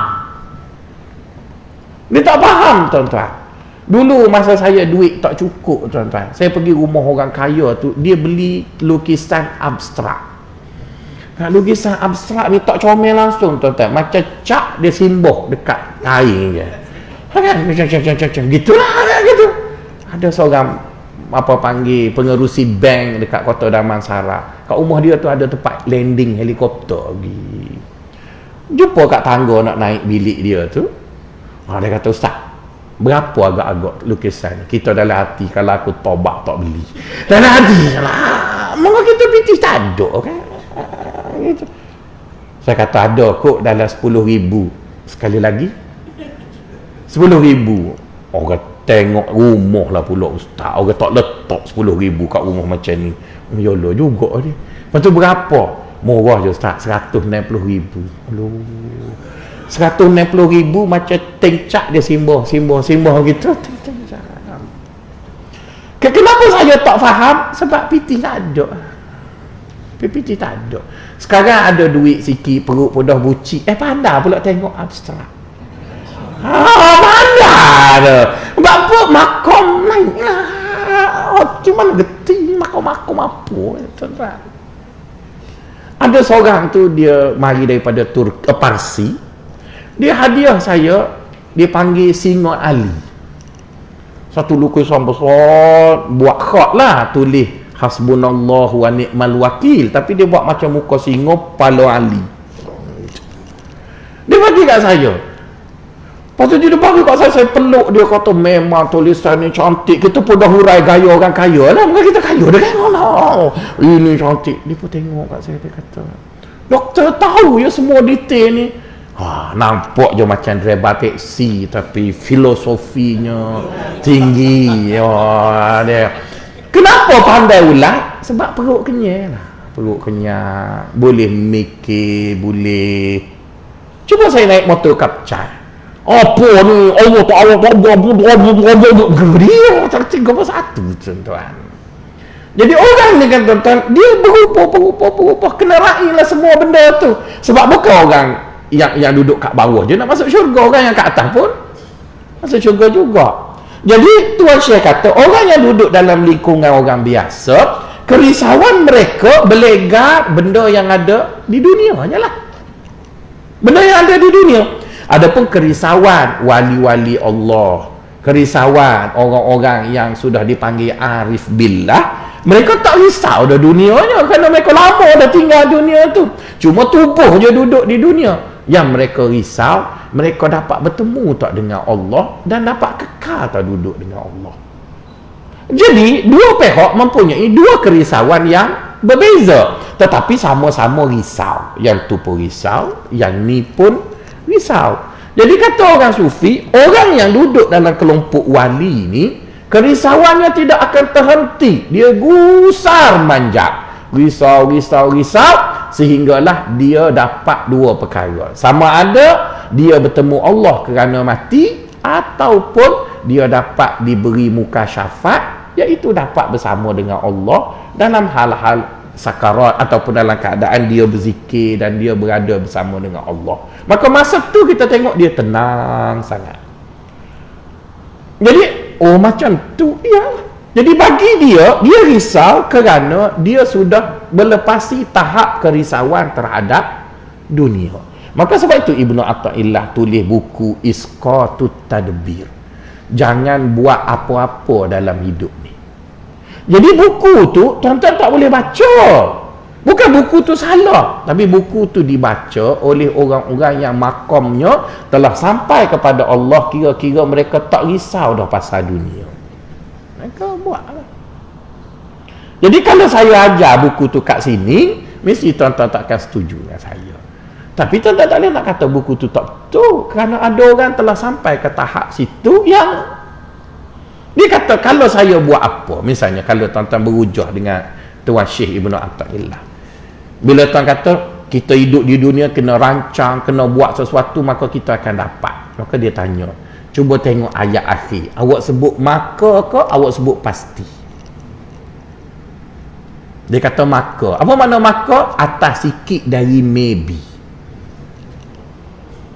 Dia tak faham, tuan-tuan. Dulu masa saya duit tak cukup, tuan-tuan, saya pergi rumah orang kaya tu, dia beli lukisan abstrak. Lukisan abstrak ni tak comel langsung, tuan-tuan. Macam cap dia simboh dekat kain je. Kan? Macam gitulah, gitu. Ada seorang apa panggil pengerusi bank dekat Kota Damansara. Kat rumah dia tu ada tempat landing helikopter pergi. Jumpa kat tangga nak naik bilik dia tu. Dia kata, Ustaz, berapa agak-agak lukisan kita dalam hati. Kalau aku tobat tak beli dalam hati lah, maka kita pitih tak ada kan gitu. Saya kata ada kok dalam 10,000. Sekali lagi 10,000. Orang tengok rumah lah pula ustaz, orang tak letak 10,000 kat rumah macam ni. Yalah juga ni. Lepas tu berapa? Murah je ustaz, 160,000. Aduh, 160,000 macam tencak dia simbah gitu. Kenapa saya tak faham? Sebab PT tak ada. PT tak ada. Sekarang ada duit sikit, perut pun dah bucik. Pandai pula tengok abstrak. Mana ada. Apa makom naik lah. Cuma geti makom apa. Tuan-tuan. Ada seorang tu dia mari daripada Parsi. Dia hadiah saya, dia panggil Singot Ali. Satu lukisan besar, buat khat lah, tulis hasbunallahu wa ni'mal wakil, tapi dia buat macam muka singa kepala Ali. Dia bagi kat saya. Lepas tu dia bagi kat saya peluk, dia kata memang tulisan ni cantik. Kita pun dah hurai gaya orang kaya lah, bukan kita kaya dah kan. Ini cantik. Dia pun tengok kat saya, dia kata, doktor tahu ya semua detail ni. Nampak je macam driver taksi, tapi filosofinya tinggi. Dia. Kenapa pandai ulat? Sebab perut kenyang lah. Perut kenyang, boleh mikir, boleh. Cuba saya naik motor kapcai. Apa ni? Allah Ta'ala dia cantik apa satu tuan-tuan. Jadi orang ni kan tuan-tuan, dia berupa kena raih lah semua benda tu. Sebab bukan orang yang duduk kat bawah je nak masuk syurga, orang yang kat atas pun masuk syurga juga. Jadi Tuan Syekh kata orang yang duduk dalam lingkungan orang biasa, kerisauan mereka belegar benda yang ada di dunia je lah, benda yang ada di dunia. Adapun kerisauan wali-wali Allah, kerisauan orang-orang yang sudah dipanggil arif billah, mereka tak risau dah dunianya, kerana mereka lama dah tinggal dunia tu, cuma tubuh je duduk di dunia. Yang mereka risau, mereka dapat bertemu tak dengan Allah dan dapat kekal tak duduk dengan Allah. Jadi dua pihak mempunyai dua kerisauan yang berbeza, tetapi sama-sama risau. Yang tu pun risau, yang ni pun risau. Jadi kata orang sufi, orang yang duduk dalam kelompok wali ni, kerisauannya tidak akan terhenti. Dia gusar manjak, risau, sehinggalah dia dapat dua perkara. Sama ada dia bertemu Allah kerana mati, ataupun dia dapat diberi muka syafat, iaitu dapat bersama dengan Allah dalam hal-hal sakarat, ataupun dalam keadaan dia berzikir dan dia berada bersama dengan Allah. Maka masa tu kita tengok dia tenang sangat. Jadi macam tu ya. Jadi bagi dia risau kerana dia sudah melepasi tahap kerisauan terhadap dunia. Maka sebab itu Ibnu Athaillah tulis buku Isqatut Tadbir. Jangan buat apa-apa dalam hidup ni. Jadi buku tu tuan-tuan tak boleh baca. Bukan buku tu salah, tapi buku tu dibaca oleh orang-orang yang makamnya telah sampai kepada Allah, kira-kira mereka tak risau dah pasal dunia. Mereka buatlah. Jadi kalau saya ajar buku tu kat sini, mesti tuan-tuan takkan setuju dengan saya. Tapi tuan-tuan tak boleh nak kata buku tu tak betul, kerana ada orang telah sampai ke tahap situ yang dia kata kalau saya buat apa, misalnya kalau tuan-tuan berujuh dengan Tuan Syekh Ibnu Athaillah, bila tuan kata kita hidup di dunia kena rancang, kena buat sesuatu, maka kita akan dapat. Maka dia tanya, cuba tengok ayat akhir, awak sebut maka ke awak sebut pasti? Dia kata maka. Apa makna maka? Atas sikit dari maybe,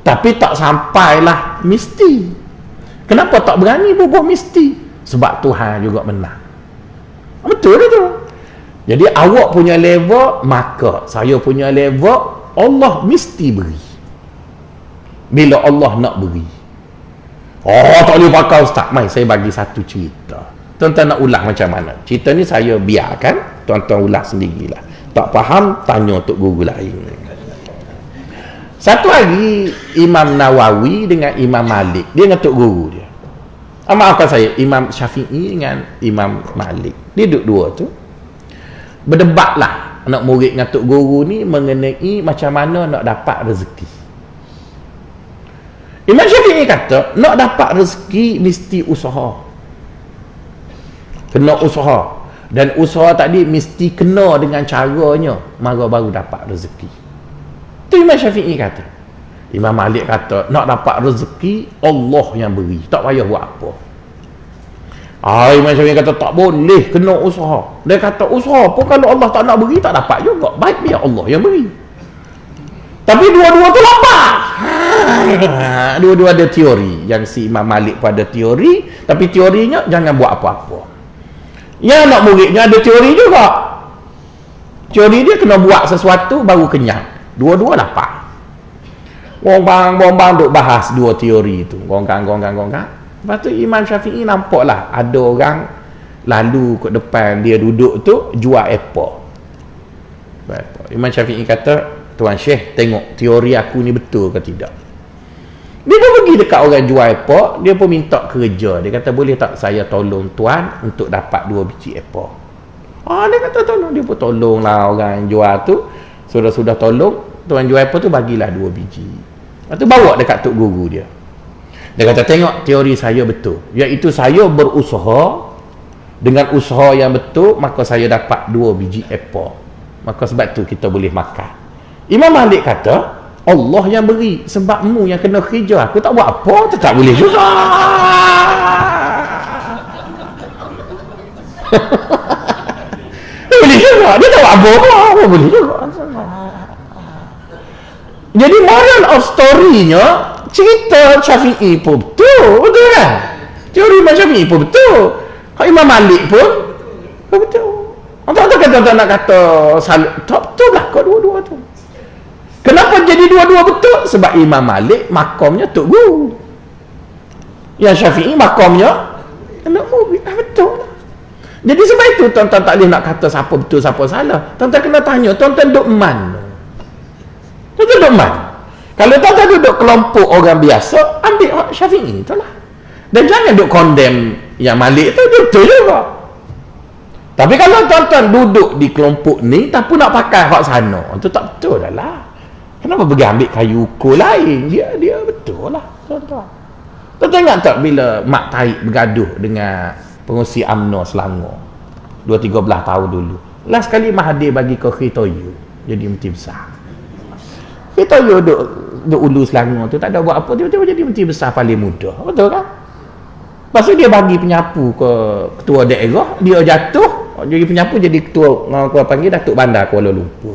tapi tak sampailah mesti. Kenapa tak berani bubuh mesti? Sebab Tuhan juga menang. Betul tu. Jadi awak punya level, maka saya punya level, Allah mesti beri bila Allah nak beri. Tak boleh pakai ustaz. Mai saya bagi satu cerita. Tuan-tuan nak ulang macam mana? Cerita ni saya biarkan tuan-tuan ulang sendirilah. Tak faham, tanya untuk guru lain. Satu hari Imam Nawawi dengan Imam Malik, dia dengan tok guru dia. Maafkan saya, Imam Syafi'i dengan Imam Malik, dia duduk dua tu berdebatlah anak murid dengan tok guru ni mengenai macam mana nak dapat rezeki. Imam Syafi'i kata nak dapat rezeki mesti usaha, kena usaha, dan usaha tadi mesti kena dengan caranya maka baru dapat rezeki. Tu Imam Syafi'i kata. Imam Malik kata nak dapat rezeki Allah yang beri, tak payah buat apa. Imam Syafi'i kata tak boleh, kena usaha. Dia kata usaha pun kalau Allah tak nak beri tak dapat juga, baik biar Allah yang beri. Tapi dua-dua tu lapar. Dua-dua ada teori. Yang si Imam Malik pun ada teori, tapi teorinya jangan buat apa-apa. Yang anak muridnya ada teori juga. Teori dia kena buat sesuatu baru kenyang. Dua-dua lapar. Bombang duk bahas dua teori tu. Gonggang. Lepas tu Imam Syafi'i nampaklah ada orang lalu ke depan dia duduk tu jual apple. Imam Syafi'i kata, Tuan Syekh, tengok teori aku ni betul ke tidak. Dia pun pergi dekat orang jual apple, dia pun minta kerja. Dia kata, boleh tak saya tolong tuan untuk dapat 2 biji apple. Dia kata tolong. Dia pun tolonglah orang yang jual tu. Sudah tolong, tuan jual apple tu bagilah 2 biji. Lepas tu bawa dekat tok guru dia. Dia kata, tengok teori saya betul, iaitu saya berusaha, dengan usaha yang betul maka saya dapat 2 biji apple, maka sebab tu kita boleh makan. Imam Malik kata Allah yang beri, sebabmu yang kena kerja, aku tak buat apa, tak boleh juga. Dia boleh juga, dia tak buat apa boleh juga. Jadi moral of story-nya, cerita Syafi'i pun betul kan? Teori Imam Syafi'i pun betul. Kalau Imam Malik pun betul. Tak kata tak nak kata tak betul lah kau dua-dua tu. Kenapa jadi dua-dua betul? Sebab Imam Malik makamnya tok guru, yang Syafi'i makamnya anak murid. Betul. Jadi sebab itu tuan-tuan tak boleh nak kata siapa betul siapa salah. Tuan-tuan kena tanya, tuan-tuan duduk mana? Tuan-tuan duduk mana? Kalau tuan-tuan duduk kelompok orang biasa, ambil hak Syafi'i itulah. Dan jangan duduk condemn yang Malik tu, betul juga. Tapi kalau tuan-tuan duduk di kelompok ni tapi nak pakai hak sana, itu tak betul dah lah. Kenapa pergi ambil kayu ukur lain? Dia betul lah tuan-tuan. Tuan-tuan ingat tak bila Mak Taib bergaduh dengan pengurusi UMNO Selangor 2-13 tahun dulu, last kali Mahathir bagi ke Khitoyu jadi Menteri Besar. Khitoyu duduk ulu Selangor tu tak ada buat apa, tiba-tiba jadi Menteri Besar paling muda, betul kan? Lepas tu dia bagi penyapu ke ketua daerah, dia jatuh jadi penyapu, jadi ketua, kau panggil Datuk Bandar Kuala Lumpur.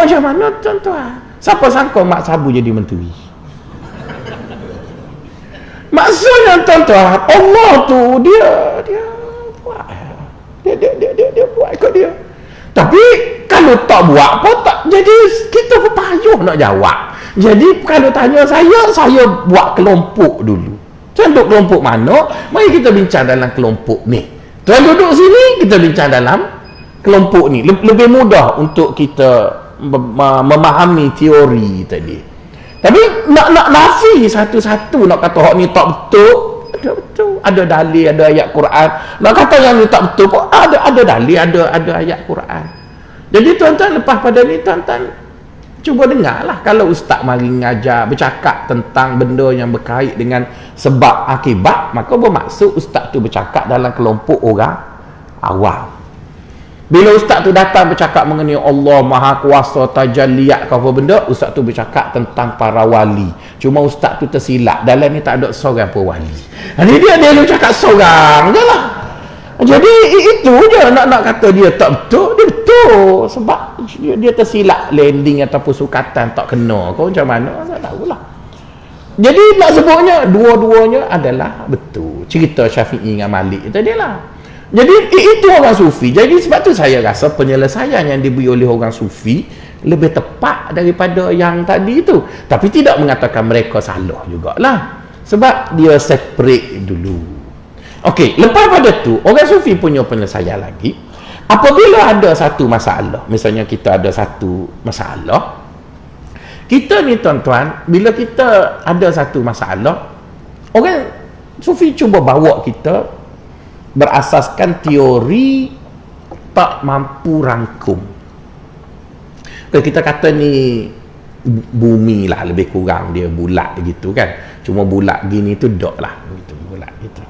Macam mana tuan-tuan? Siapa sangka Mak Sabu jadi menteri? Maksudnya tuan-tuan, Allah tu dia buat, dia buat ikut dia. Tapi kalau tak buat pun tak, jadi kita pun payuh nak jawab. Jadi kalau tanya saya buat kelompok dulu. Tuan duduk kelompok mana? Mari kita bincang dalam kelompok ni. Tuan duduk sini, kita bincang dalam kelompok ni. Lebih mudah untuk kita memahami teori tadi. Tapi nak nafi satu-satu, nak kata hak ni tak betul, ada betul, ada dalil, ada ayat Quran. Nak kata yang ni tak betul pun ada dalil, ada ayat Quran. Jadi tuan-tuan, lepas pada ni tuan-tuan cuba dengarlah, kalau ustaz mari ngajar bercakap tentang benda yang berkait dengan sebab akibat, maka bermaksud ustaz tu bercakap dalam kelompok orang awam. Bila ustaz tu datang bercakap mengenai Allah Maha Kuasa, tajalliyat ke apa benda, ustaz tu bercakap tentang para wali. Cuma ustaz tu tersilap, dalam ni tak ada seorang pun wali. Jadi dia bercakap seorang je lah. Jadi itu je, nak kata dia tak betul, dia betul. Sebab dia tersilap landing ataupun sukatan tak kena. Kau macam mana? Tak tahulah. Jadi nak sebutnya, dua-duanya adalah betul. Cerita Syafi'i dengan Malik tadi lah. Jadi itu orang sufi. Jadi sebab tu saya rasa penyelesaian yang diberi oleh orang sufi lebih tepat daripada yang tadi itu. Tapi tidak mengatakan mereka salah jugalah. Sebab dia separate dulu. Okey, lepas pada tu orang sufi punya penyelesaian lagi. Apabila ada satu masalah, misalnya kita ada satu masalah, Kita ni tuan-tuan, bila kita ada satu masalah, orang Sufi cuba bawa kita berasaskan teori tak mampu rangkum. Kalau kita kata ni bumi lah, lebih kurang dia bulat gitu kan, cuma bulat gini tu dok lah gitu, bulat gitu.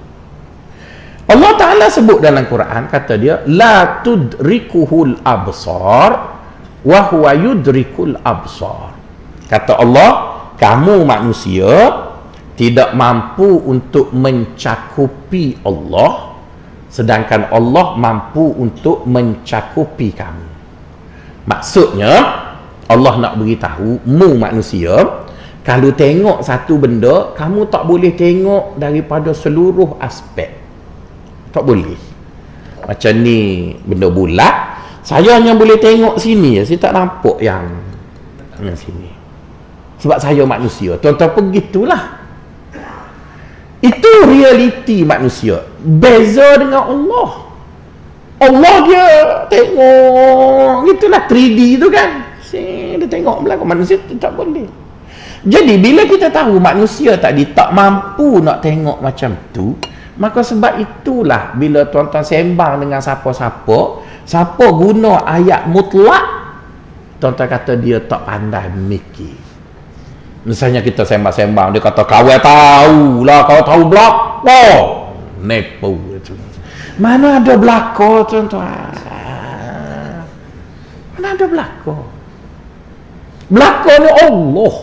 Allah Ta'ala sebut dalam Quran, kata dia la tudrikuhul absar wa huwa yudrikul absar. Kata Allah, kamu manusia tidak mampu untuk mencakupi Allah, sedangkan Allah mampu untuk mencakupi kamu. Maksudnya Allah nak beritahu mu manusia, kalau tengok satu benda, kamu tak boleh tengok daripada seluruh aspek. Tak boleh. Macam ni benda bulat, saya hanya boleh tengok sini, saya tak nampak yang sini. Sebab saya manusia. Tuan-tuan, begitulah. Itu realiti manusia. Beza dengan Allah. Allah dia tengok gitulah, 3D tu kan. Dia tengok belakang, manusia tu tak boleh. Jadi bila kita tahu manusia tadi tak mampu nak tengok macam tu, maka sebab itulah bila tuan-tuan sembang dengan siapa guna ayat mutlak, tuan-tuan kata dia tak pandai mikir. Misalnya kita sembang-sembang, dia kata kau tahu lah, kau tahu belakang, nepo tu. Mana ada belakang, tuan-tuan? Mana ada belakang? Belakang ni Allah.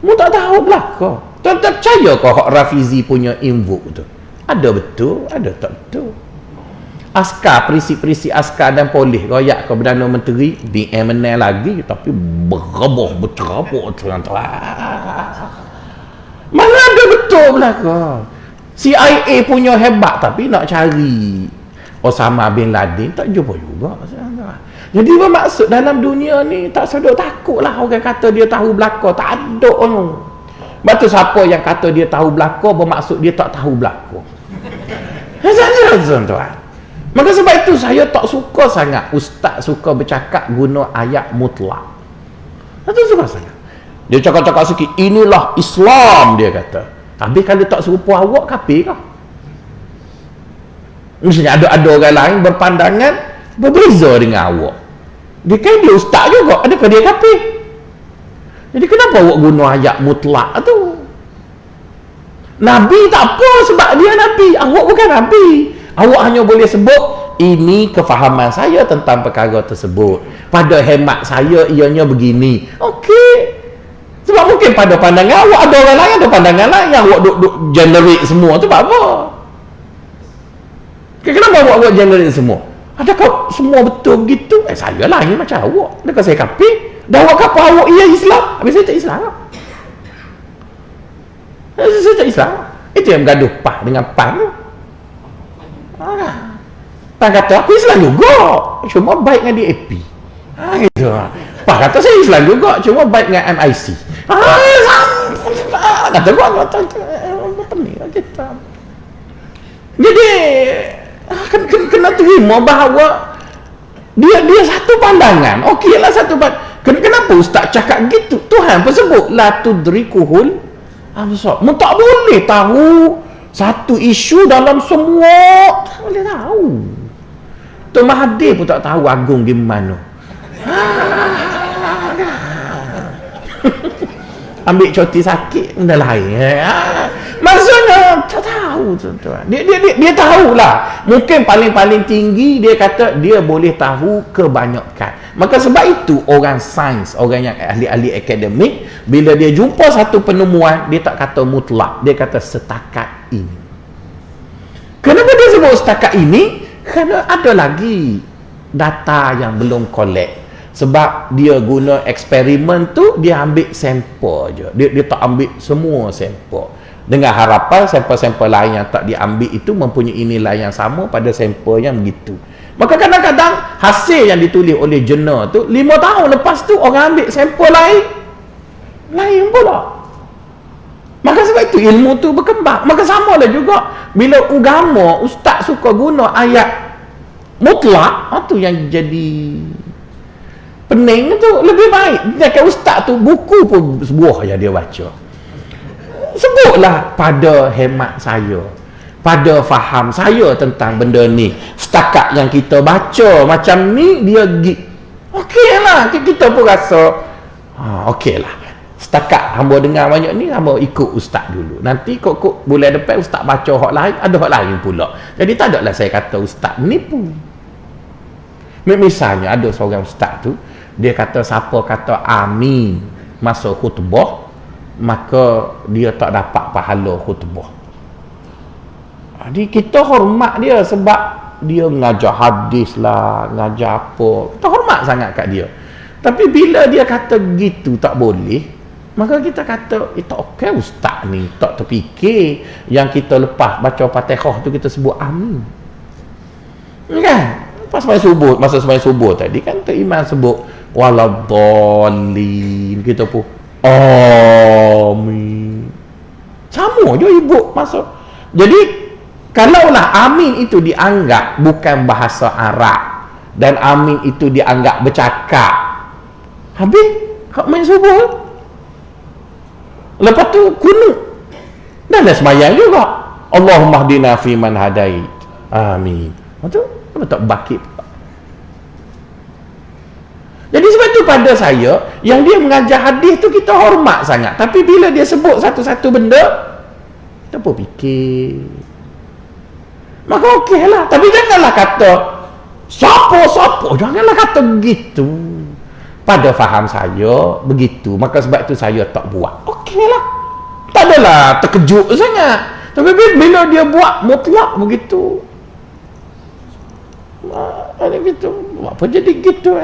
Mu tak tahu belakang. Tuan-tuan percaya kau Hak Rafizi punya invoke tu? Ada betul, ada tak betul. Askar, perisi-perisi askar dan polis royak ke Perdana Menteri di MNL lagi, tapi berabah berterabuk tuan-tuan. Mana ada betul belakang? CIA punya hebat, tapi nak cari Osama bin Laden tak jumpa juga. Jadi bermaksud dalam dunia ni tak sedar takutlah orang kata dia tahu belakang, tak ada tu. Batu siapa yang kata dia tahu belakang bermaksud dia tak tahu belakang. Tuan-tuan. Maka sebab itu saya tak suka sangat ustaz suka bercakap guna ayat mutlak. Itu suka sangat. Dia cakap-cakap sikit, inilah Islam, dia kata. Tapi kalau tak serupa awak, kafir kah? Misalnya ada orang lain berpandangan berbeza dengan awak. Dia kan dia ustaz juga, adakah dia kafir? Jadi kenapa awak guna ayat mutlak tu? Nabi tak apa sebab dia Nabi, awak bukan Nabi. Awak hanya boleh sebut ini kefahaman saya tentang perkara tersebut. Pada hemat saya ianya begini. Okey. Sebab mungkin pada pandangan awak ada orang lain ada pandangan lain yang awak duk generate semua tu apa? Kenapa awak buat generate semua? Adakah semua betul begitu? Saya lain macam awak. Adakah saya kafir? Dah awak kata awak ia Islam. Habis saya tak Islam. Saya tak Islam. Itu yang bergaduh PAH dengan PAN. PAN kata aku Islam juga, cuma baik dengan DAP. Gitu. PAH kata saya Islam juga, cuma baik dengan MIC. Kata gua pening kita. Jadi kena terima bahawa dia satu pandangan. Okeylah satu pandangan. Kenapa ustaz cakap gitu? Tuhan pun sebut la tudrikuhul absar. Mu tak boleh tahu satu isu dalam semua. Tak boleh tahu. Tok Mahathir pun tak tahu agung gimana. Ambil cuti sakit benda lain. Maksudnya tak tahu tuan-tuan. Dia tahulah. Mungkin paling-paling tinggi dia kata dia boleh tahu kebanyakan. Maka sebab itu orang sains, orang yang ahli-ahli akademik, bila dia jumpa satu penemuan, dia tak kata mutlak, dia kata setakat ini. Kenapa dia sebut setakat ini? Kerana ada lagi data yang belum collect. Sebab dia guna eksperimen tu, dia ambil sampel je. Dia tak ambil semua sampel. Dengan harapan sampel-sampel lain yang tak diambil itu mempunyai nilai yang sama pada sampel yang begitu. Maka kadang-kadang hasil yang ditulis oleh jurnal tu 5 tahun lepas tu orang ambil sampel lain pula. Maka sebab itu ilmu tu berkembang. Maka samalah juga bila agama ustaz suka guna ayat mutlak, itu yang jadi Pening tu lebih baik dekat ustaz tu buku pun sebuah je dia baca. Sebutlah pada hemat saya, pada faham saya tentang benda ni. Setakat yang kita baca macam ni dia okeylah, kita pun rasa okeylah. Setakat hamba dengar banyak ni, hamba ikut ustaz dulu. Nanti kok bulan depan ustaz baca hak lain, ada hak lain pula. Jadi tak adalah saya kata ustaz nipu. Misalnya ada seorang ustaz tu, dia kata siapa kata amin masa khutbah, maka dia tak dapat pahala khutbah. Jadi kita hormat dia sebab dia mengajar hadis lah, mengajar apa. Kita hormat sangat kat dia. Tapi bila dia kata gitu tak boleh, maka kita kata tak okey ustaz ni, tak terfikir yang kita lepas baca Fatihah tu kita sebut amin. Kan? Pas masa sembahyang subuh tadi kan Tok Iman sebut waladhdallin, kita pun amin. Sama je ibu masuk. Jadi kalaulah amin itu dianggap bukan bahasa Arab dan amin itu dianggap bercakap, habis hak main subuh. Lepas tu kunut. Dan dah sembahyang juga. Allahumma hdina fi man hadait. Amin. Lepas tu apa tak bakit. Jadi sebab tu pada saya, yang dia mengajar hadis tu kita hormat sangat. Tapi bila dia sebut satu-satu benda, kita pun fikir. Maka okeylah. Tapi janganlah kata siapa-siapa. Janganlah kata begitu. Pada faham saya begitu, maka sebab itu saya tak buat. Okeylah, tak adalah terkejut sangat. Tapi bila dia buat mutlak begitu, gitu, apa jadi gitu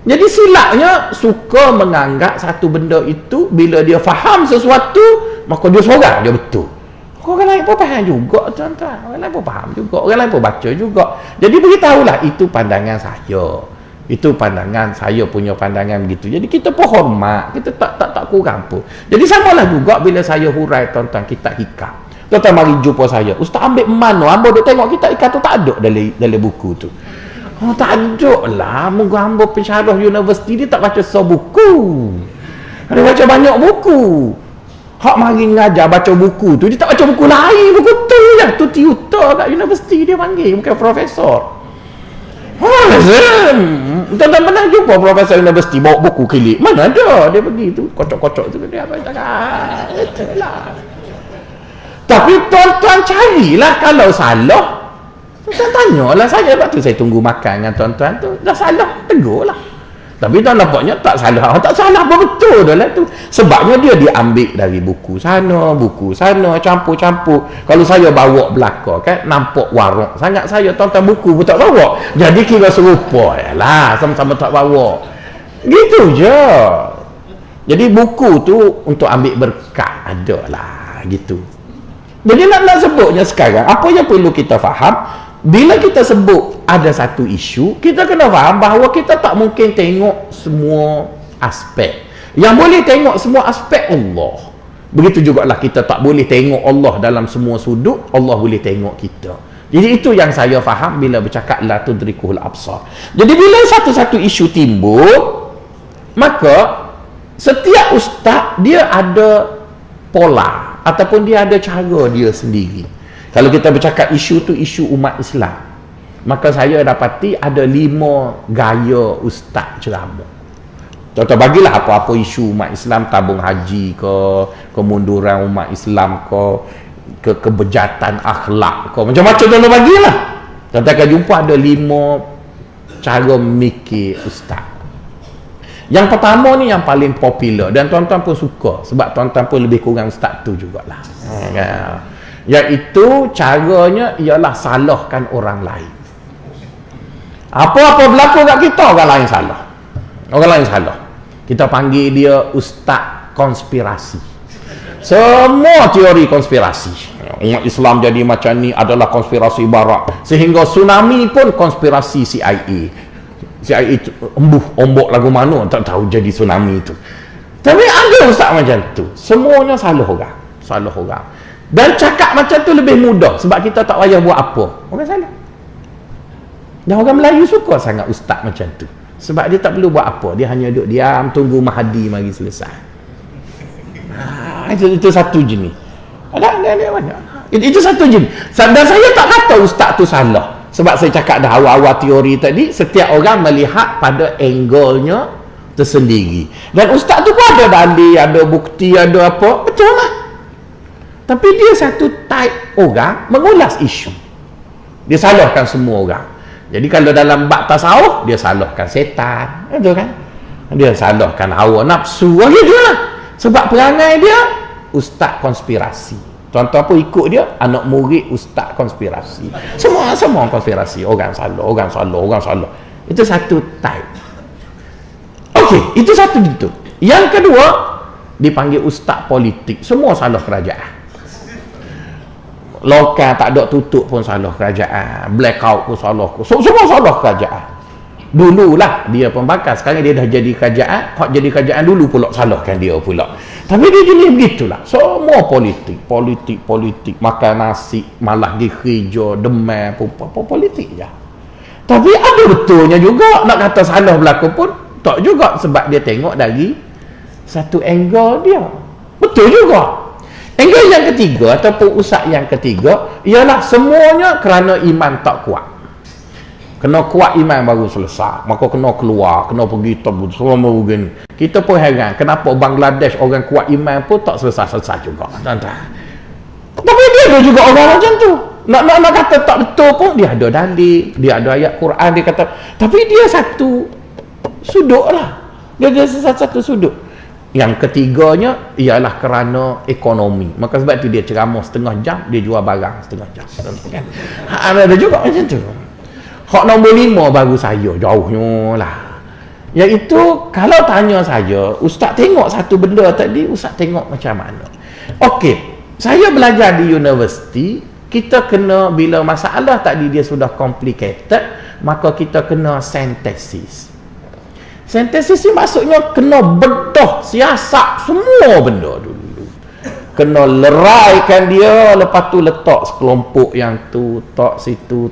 Jadi silapnya suka menganggap satu benda itu bila dia faham sesuatu, maka dia seorang dia betul. Orang lain pun faham juga, tuan-tuan. Orang lain pun faham juga, orang lain pun baca juga. Jadi beritahulah itu pandangan saya. Itu pandangan saya, punya pandangan begitu. Jadi kita pun hormat, kita tak kurang pun. Jadi samalah juga bila saya hurai tuan-tuan kitab hikam. Tuan-tuan mari jumpa saya, ustaz ambil mana? Hamba duk tengok kitab hikam tu tak ada dalam buku tu. Oh tak ada lah, moga hamba pensyarah universiti dia tak baca sebuku. Dia baca banyak buku. Hak mari ngajar baca buku tu, dia tak baca buku lain, buku tu je. Tu tutor kat universiti dia panggil, bukan profesor. Tuan-tuan pernah jumpa profesor universiti bawa buku kilik? Mana ada, dia pergi tu kocok-kocok tu dia apa cakap itulah. Tapi tuan-tuan carilah, kalau salah tuan-tuan tanyalah saya. Lepas tu saya tunggu makan dengan tuan-tuan tu, dah salah tegur lah. Tapi tuan nampaknya tak salah, tak salah apa betul dah lah tu. Sebabnya dia diambil dari buku sana, campur-campur. Kalau saya bawa belakang kan, nampak warok sangat saya, tuan-tuan buku pun tak bawa. Jadi kira serupa lah, sama-sama tak bawa. Gitu je. Jadi buku tu untuk ambil berkat ada lah, gitu. Jadi nak sebutnya sekarang, apa yang perlu kita faham, bila kita sebut ada satu isu, kita kena faham bahawa kita tak mungkin tengok semua aspek. Yang boleh tengok semua aspek Allah. Begitu jugalah kita tak boleh tengok Allah dalam semua sudut, Allah boleh tengok kita. Jadi itu yang saya faham bila bercakap la tudrikuhul absar. Jadi bila satu-satu isu timbul, maka setiap ustaz dia ada pola ataupun dia ada cara dia sendiri. Kalau kita bercakap isu tu isu umat Islam, maka saya dapati ada 5 gaya ustaz ceramah. Contoh bagilah apa-apa isu umat Islam, tabung haji ke, kemunduran umat Islam ke kebejatan akhlak ke, macam-macam tuan bagilah. Contoh akan jumpa ada 5 cara mikir ustaz. Yang pertama ni yang paling popular dan tuan-tuan pun suka sebab tuan-tuan pun lebih kurang ustaz tu jugalah. Iaitu caranya ialah salahkan orang lain. Apa-apa berlaku kat kita, orang lain salah. Orang lain salah. Kita panggil dia ustaz konspirasi. Semua teori konspirasi. Umat Islam jadi macam ni adalah konspirasi barat. Sehingga tsunami pun konspirasi CIA. CIA itu ombak lagu mana tak tahu jadi tsunami itu. Tapi ada ustaz macam tu. Semuanya salah orang. Salah orang. Dan cakap macam tu lebih mudah sebab kita tak payah buat apa. Orang salah. Dan orang Melayu suka sangat ustaz macam tu. Sebab dia tak perlu buat apa, dia hanya duduk diam tunggu Mahdi mari selesai. Itu satu jenis. Ada banyak. Itu satu jenis. Dan saya tak kata ustaz tu salah. Sebab saya cakap dah awal-awal teori tadi, setiap orang melihat pada angle-nya tersendiri. Dan ustaz tu pun ada dalil, ada bukti, ada apa, betul lah. Tapi dia satu type orang mengulas isu. Dia salahkan semua orang. Jadi kalau dalam bab tasawuf, dia salahkan setan, betul kan? Dia salahkan hawa nafsu, gitu lah. Sebab perangai dia ustaz konspirasi. Contoh apa ikut dia? Anak murid ustaz konspirasi. Semua konspirasi. Orang salah. Itu satu type. Okey, itu satu gitu. Yang kedua, dipanggil ustaz politik. Semua salah kerajaan. Lokal tak ada tutup pun salah kerajaan, blackout pun salah, semua salah kerajaan. Dululah dia pembakar, sekarang dia dah jadi kerajaan, hak jadi kerajaan dulu pula salahkan dia pula. Tapi dia jenis begitulah, semua politik, makan nasi malah di gereja, demam, politik je. Tapi ada betulnya juga, nak kata salah berlaku pun tak juga, sebab dia tengok dari satu angle dia. Betul juga. Angle yang ketiga ataupun usap yang ketiga ialah semuanya kerana iman tak kuat. Kena kuat iman baru selesai. Maka kena keluar, kena pergi semua begini. Kita pun heran kenapa Bangladesh orang kuat iman pun tak selesai-selesai juga. Tapi dia ada juga orang macam tu. Nak kata tak betul pun dia ada dalil, dia ada ayat Quran, dia kata. Tapi dia satu sudut lah. Dia satu sudut. Yang ketiganya ialah kerana ekonomi. Maka sebab itu dia ceramah setengah jam, dia jual barang setengah jam. Kan? Ada juga macam tu. Hak nombor 5 baru saya, jauhnya lah. Iaitu, kalau tanya saya, ustaz tengok satu benda tadi, ustaz tengok macam mana? Okey, saya belajar di universiti, kita kena, bila masalah tadi dia sudah complicated, maka kita kena synthesis. Sintesis ni maksudnya kena bedah siasat semua benda dulu. Kena leraikan dia, lepas tu letak sekelompok yang tu, tak situ,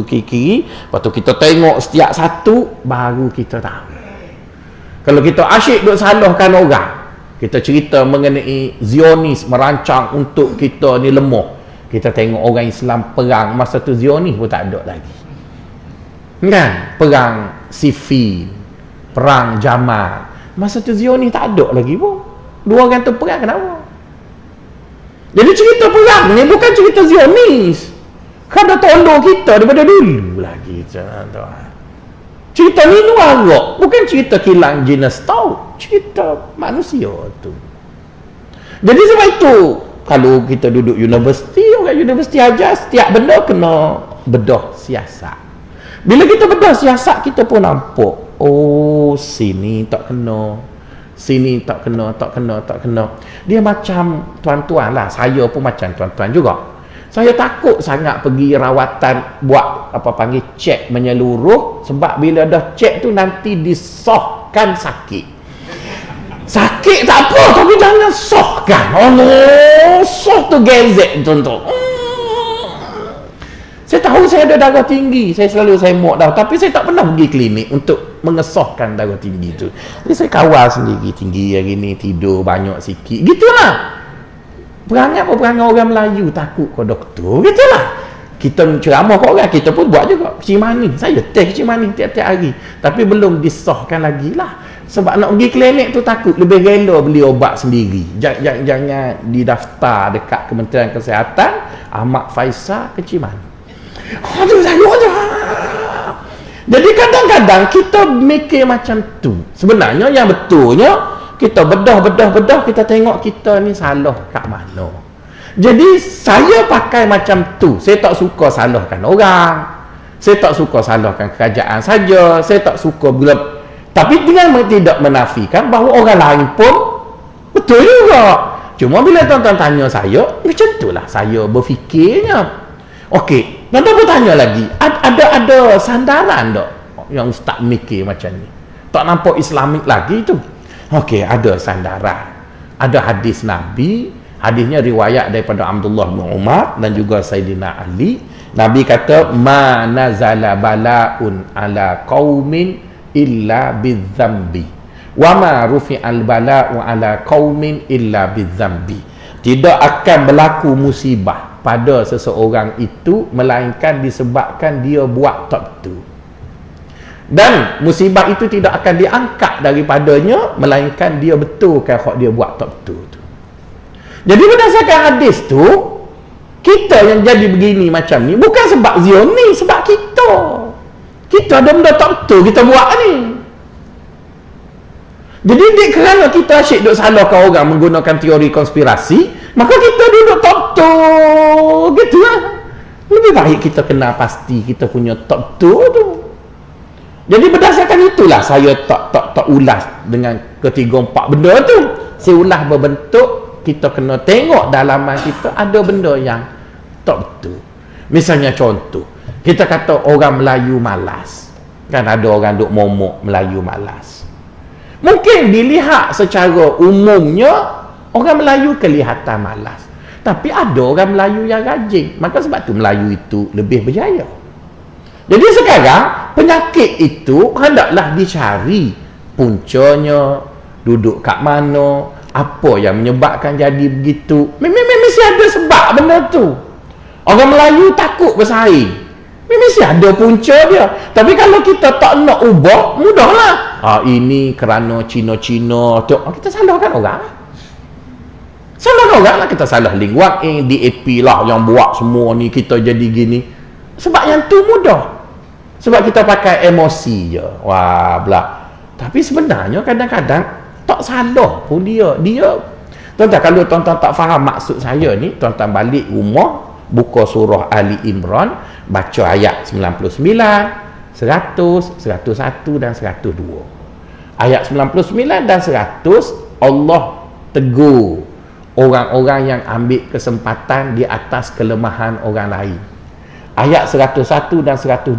kiri. Lepas tu kita tengok setiap satu, baru kita tahu. Kalau kita asyik duk salahkan orang, kita cerita mengenai Zionis merancang untuk kita ni lemah. Kita tengok orang Islam perang, masa tu Zionis pun tak ada lagi. Kan? Perang Siffin, perang Jamal, masa tu Zionis tak ada lagi pun. Dua orang tu perang kenapa? Jadi cerita perang ni bukan cerita Zionis. Kan dah tolong kita daripada dulu lagi. Cerita ni luar, bukan cerita kilang jenis tau, cerita manusia tu. Jadi sebab itu kalau kita duduk universiti, orang universiti ajar setiap benda kena bedah siasat. Bila kita bedah siasat, kita pun nampak, oh sini tak kena, sini tak kena. Dia macam tuan-tuan lah, saya pun macam tuan-tuan juga. Saya takut sangat pergi rawatan buat apa panggil cek menyeluruh, sebab bila dah cek tu nanti disahkan sakit. Sakit tak apa, tapi jangan sahkan. Allah, sah tu gezek tuan-tuan. Saya tahu saya ada darah tinggi, saya muak dah, tapi saya tak pernah pergi klinik untuk mengesahkan darah tinggi tu. Jadi saya kawal sendiri, tinggi hari ni, tidur banyak sikit, gitulah. Perangai orang Melayu takut ke doktor, gitulah. Kita ceramah ke orang, kita pun buat juga cimani. Saya teh cimani tiap-tiap hari, tapi belum disahkan lagi lah. Sebab nak pergi klinik tu takut, lebih rela beli obat sendiri. Jangan didaftar dekat Kementerian Kesihatan Ahmad Faisal ke Cimani. Aduh, jadi kadang-kadang kita mikir macam tu. Sebenarnya yang betulnya kita bedah, kita tengok kita ni salah kat mana. Jadi saya pakai macam tu. Saya tak suka salahkan orang, saya tak suka salahkan kerajaan saja, saya tak suka bila, tapi dengan tidak menafikan bahawa orang lain pun betul juga. Cuma bila tuan-tuan tanya saya, macam itulah saya berfikirnya. Okey, tuan-tuan bertanya lagi, ada sandaran tak yang ustaz mikir macam ni? Tak nampak Islamik lagi tu? Okey, ada sandaran. Ada hadis Nabi, hadisnya riwayat daripada Abdullah bin Umar dan juga Sayyidina Ali, Nabi kata ma nazala balaun ala qaumin illa bidzambi wa ma rufi'al bala'u ala qaumin illa bidzambi. Tidak akan berlaku musibah pada seseorang itu melainkan disebabkan dia buat tak betul. Dan musibah itu tidak akan diangkat daripadanya melainkan dia betulkan hak dia buat tak betul tu. Jadi berdasarkan hadis tu, kita yang jadi begini macam ni bukan sebab Zioni, sebab kita ada benda tak betul kita buat ni. Jadi kerana kita asyik duk salahkan orang menggunakan teori konspirasi, maka kita duduk tak betul gitulah. Lebih baik kita kenal pasti kita punya tak betul tu. Jadi berdasarkan itulah saya tak ulas dengan ketiga empat benda tu. Saya ulas berbentuk kita kena tengok dalaman kita ada benda yang tak betul. Misalnya contoh, kita kata orang Melayu malas. Kan ada orang duk momok Melayu malas. Mungkin dilihat secara umumnya orang Melayu kelihatan malas. Tapi ada orang Melayu yang rajin. Maka sebab tu Melayu itu lebih berjaya. Jadi sekarang penyakit itu hendaklah dicari puncanya, duduk kat mana, apa yang menyebabkan jadi begitu. Mesti ada sebab benda tu. Orang Melayu takut bersaing, mesti ada punca dia. Tapi kalau kita tak nak ubah, mudahlah. Ini kerana Cina-Cina tu. Kita salahkan orang. Salahkan orang lah. Kita salah Ling Wang Ing, DAP lah yang buat semua ni kita jadi gini. Sebab yang tu mudah. Sebab kita pakai emosi je. Wah, belah. Tapi sebenarnya kadang-kadang tak salah pun dia. Tuan-tuan, kalau tuan-tuan tak faham maksud saya ni, tuan-tuan balik rumah, buka surah Ali Imran, baca ayat 99, 100, 101 dan 102. Ayat 99 dan 100, Allah tegur orang-orang yang ambil kesempatan di atas kelemahan orang lain. Ayat 101 dan 102,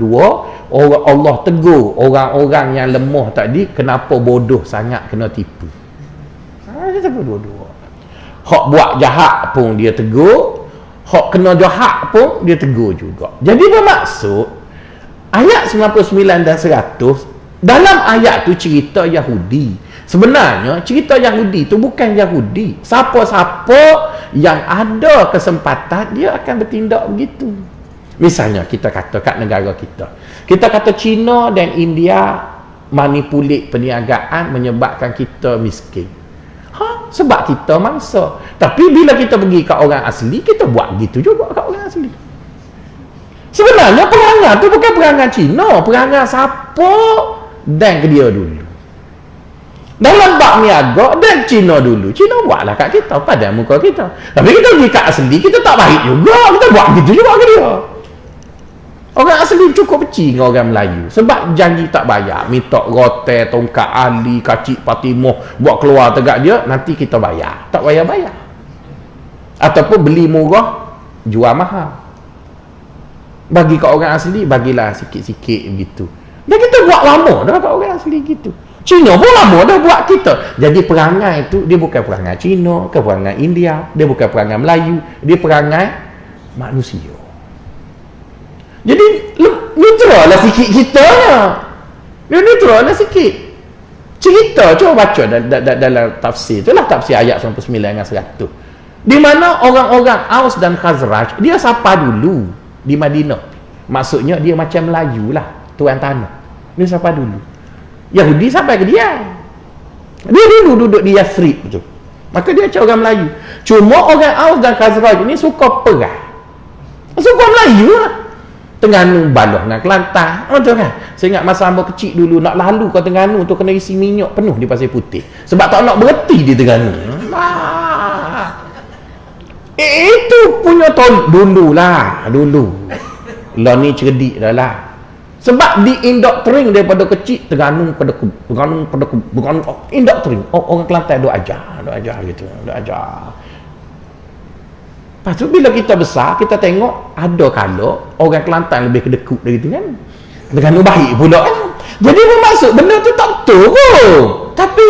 Allah tegur orang-orang yang lemah tadi, kenapa bodoh sangat kena tipu. Dia tegur dua-dua. Hak buat jahat pun dia tegur, hak kena jahat pun dia tegur juga. Jadi bermaksud ayat 99 dan 100 dalam ayat tu cerita Yahudi. Sebenarnya cerita Yahudi tu bukan Yahudi. Siapa-siapa yang ada kesempatan dia akan bertindak begitu. Misalnya kita kata kat negara kita kata China dan India manipulit perniagaan menyebabkan kita miskin. Sebab kita mangsa. Tapi bila kita pergi kat orang asli, kita buat gitu juga kat orang asli. Sebenarnya perangai tu bukan perangai Cina, perangai siapa dan ke dia dulu. Dalam bab niaga dan Cina dulu. Cina buatlah kat kita pada muka kita. Tapi kita pergi kat asli, kita tak baik juga, kita buat gitu juga ke dia. Orang asli cukup benci dengan orang Melayu sebab janji tak bayar, minta rotai, tongkat ali, kacik patimoh buat keluar tegak dia, nanti kita bayar. Tak bayar-bayar. Ataupun beli murah, jual mahal. Bagi kat orang asli, bagilah sikit-sikit begitu. Dan kita buat lama dah kat orang asli gitu. Cina pun lama dah buat kita. Jadi perangai tu, dia bukan perangai Cina, bukan perangai India, dia bukan perangai Melayu, dia perangai manusia. Jadi neutral lah sikit kita. Dia neutral lah sikit. Cerita cuba baca dalam tafsir. Itulah tafsir ayat 99 dengan 100. Di mana orang-orang Aus dan Khazraj dia sapa dulu di Madinah. Maksudnya dia macam Melayu lah, tuan tanah. Dia sapa dulu. Yahudi sampai ke dia. Dia dulu duduk di Yathrib tu. Maka dia macam orang Melayu. Cuma orang Aus dan Khazraj ni suka perang. Suka Melayu lah. Terengganu baloh dengan Kelantan. Betul kan? Saya ingat masa hamba kecil dulu nak lalu ke Terengganu tu kena isi minyak penuh di Pasir Putih. Sebab tak nak berhenti di Terengganu. Itu punya dulu lah. Dulu. Lah ni cerdik dah lah. Sebab diindoktrin daripada kecil Terengganu indoktrin. Orang Kelantan duk ajar gitu. Duk ajar. Lepas tu bila kita besar, kita tengok ada kala orang Kelantan lebih kedekut dari Terengganu. Terengganu baik pula kan. Jadi bermaksud benda tu tak betul kot. Tapi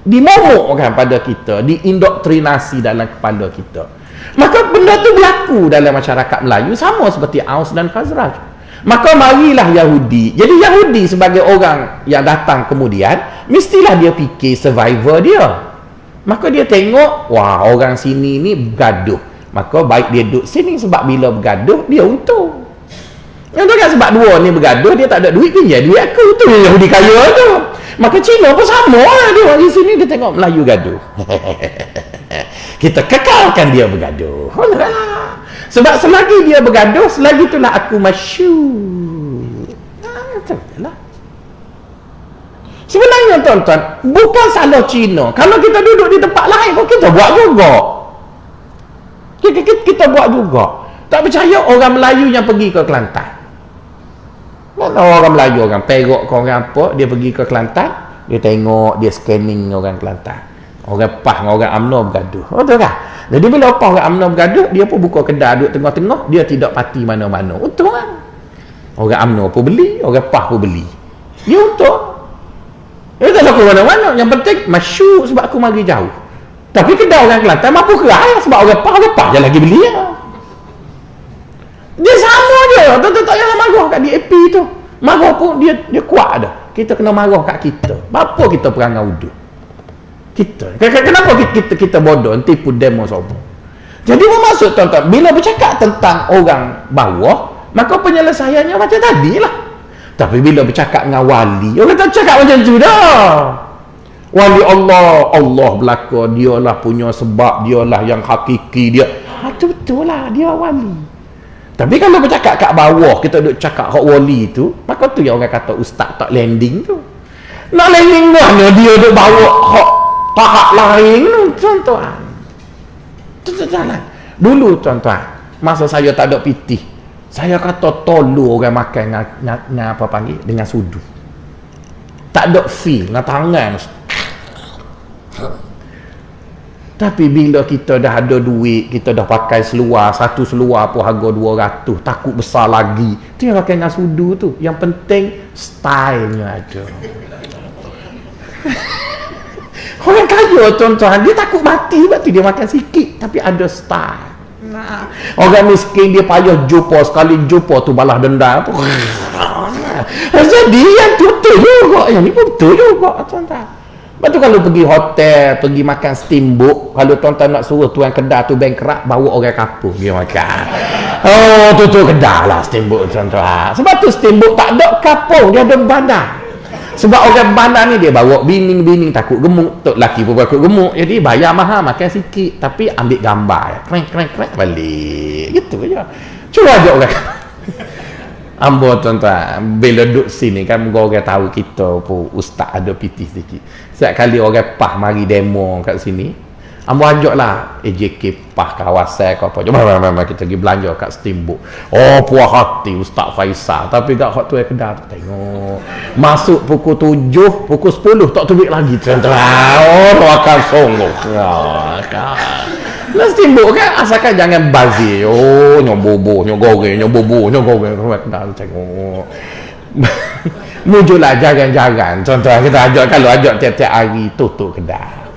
dimomokkan pada kita, diindoktrinasi dalam kepala kita. Maka benda tu berlaku dalam masyarakat Melayu sama seperti Aus dan Khazraj. Maka marilah Yahudi. Jadi Yahudi sebagai orang yang datang kemudian, mestilah dia fikir survivor dia. Maka dia tengok, wah orang sini ni bergaduh. Maka baik dia duduk sini sebab bila bergaduh, dia untung. Yang tu kan sebab dua ni bergaduh, dia tak ada duit pinjam duit aku. Tu Yahudi kaya tu. Maka Cina pun sama lah. Dia di sini dia tengok Melayu gaduh. Kita kekalkan dia bergaduh. Sebab selagi dia bergaduh, selagi itulah aku masyhur. Itulah. Sebenarnya tuan-tuan, bukan salah Cina. Kalau kita duduk di tempat lain pun kita buat juga. Kita buat juga. Tak percaya orang Melayu yang pergi ke Kelantan. Mana orang Melayu, orang Perak ke orang apa, dia pergi ke Kelantan, dia tengok, dia scanning orang Kelantan. Orang PAS dengan orang UMNO bergaduh. Betul kan? Jadi bila PAS orang UMNO bergaduh, dia pun buka kedai duduk tengah-tengah, dia tidak pati mana-mana. Betul kan? Orang UMNO pun beli, orang PAS pun beli. Dia untung. Dia tak laku mana-mana. Yang penting masyuk sebab aku mari jauh. Tapi kedai orang Kelantan mampu kerah sebab orang PAS je lagi beli ya. Dia sama je. Tak payah marah kat DAP tu. Marah pun dia kuat dah. Kita kena marah kat kita. Apa kita perangai uduk? Kenapa kita bodoh tipu demo sobo? Jadi bermaksud tuan-tuan, bila bercakap tentang orang bawah, maka penyelesaiannya macam tadilah. Tapi bila bercakap dengan wali, orang tak cakap macam tu dah. Wali Allah belaka, dialah punya sebab, dialah yang hakiki dia. Betul lah, dia wali. Tapi kalau bercakap kat bawah, kita duk cakap hak wali tu, maka tu yang orang kata ustaz tak landing tu. Nak landing mana dia duk bawa hak tahap lain tu, tuan-tuan. Tu jalan. Dulu tuan-tuan, masa saya tak ada pitih, saya kata tolu orang makan dengan apa panggil, dengan sudu. Tak ada feel dengan tangan. Tapi bila kita dah ada duit, kita dah pakai seluar, satu seluar pun harga 200, takut besar lagi. Tu yang pakai dengan sudu tu. Yang penting stylenya ada. Orang kaya tuan-tuan, dia takut mati sebab tu dia makan sikit, tapi ada style. Orang miskin dia payah jumpa, sekali jumpa tu balas dendam tu. Jadi yang tu betul juga, yang ni pun betul juga tuan-tuan. Lepas tu kalau pergi hotel, pergi makan steamboat, kalau tuan-tuan nak suruh tuan kedai tu bengkerak, bawa orang kapur dia makan. Oh, tu kedai lah steamboat tuan-tuan. Sebab tu steamboat tak ada kapur, dia ada bandar. Sebab orang bandar ni dia bawa bining-bining takut gemuk, tok laki pun takut gemuk, jadi bayar mahal, makan sikit, tapi ambil gambar, krek balik. Gitu aja. Cuba aja orang. Ambo tuan-tuan, bila duduk sini kan orang tahu kita pun ustaz ada pitih sikit. Setiap kali orang PAS mari demo kat sini, ambo ajaklah AJK PAS kawasan ke apa. Jom kita pergi belanja kat steamboat. Oh, puas hati Ustaz Faisal. Tapi kat hot tu kedai tu tengok. Masuk pukul 7, pukul 10 tak terbit lagi tuan-tuan. Oh, akan songong. Lah steamboat kan asalkan jangan bazir. Oh, nyobobo, nyogoreng, kena tengok. Muncullah jangan-jangan. Contoh kita ajak, kalau ajak tiap-tiap hari tutup kedai.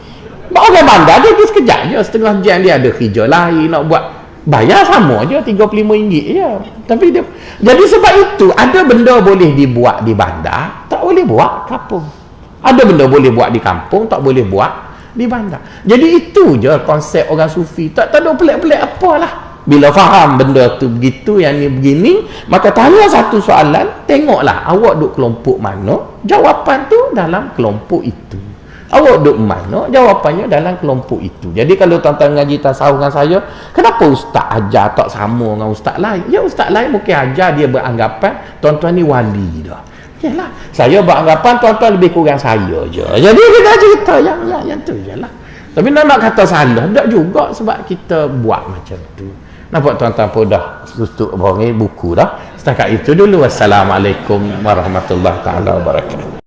Orang bandar dia pergi sekejap je, setengah jam dia ada kerja lain nak buat. Bayar sama je RM35 je. Tapi dia, jadi sebab itu ada benda boleh dibuat di bandar, tak boleh buat kampung. Ada benda boleh buat di kampung, tak boleh buat di bandar. Jadi itu je konsep orang sufi. Tak ada pelik-pelik apalah. Bila faham benda tu begitu, yang ni begini, maka tanya satu soalan, tengoklah awak duduk kelompok mana, jawapan tu dalam kelompok itu. Awak duduk mana, jawapannya dalam kelompok itu. Jadi kalau tuan-tuan ngaji tasawuf dengan saya, kenapa ustaz ajar tak sama dengan ustaz lain? Ya, ustaz lain mungkin ajar dia beranggapan tuan-tuan ni wali dah. Yalah, saya beranggapan tuan-tuan lebih kurang saya je. Jadi kita cerita yang tu jelah. Tapi nak kata salah tak juga sebab kita buat macam tu. Nampak tuan-tuan pun dah tutup buku dah. Setakat itu dulu. Wassalamualaikum warahmatullahi taala wabarakatuh.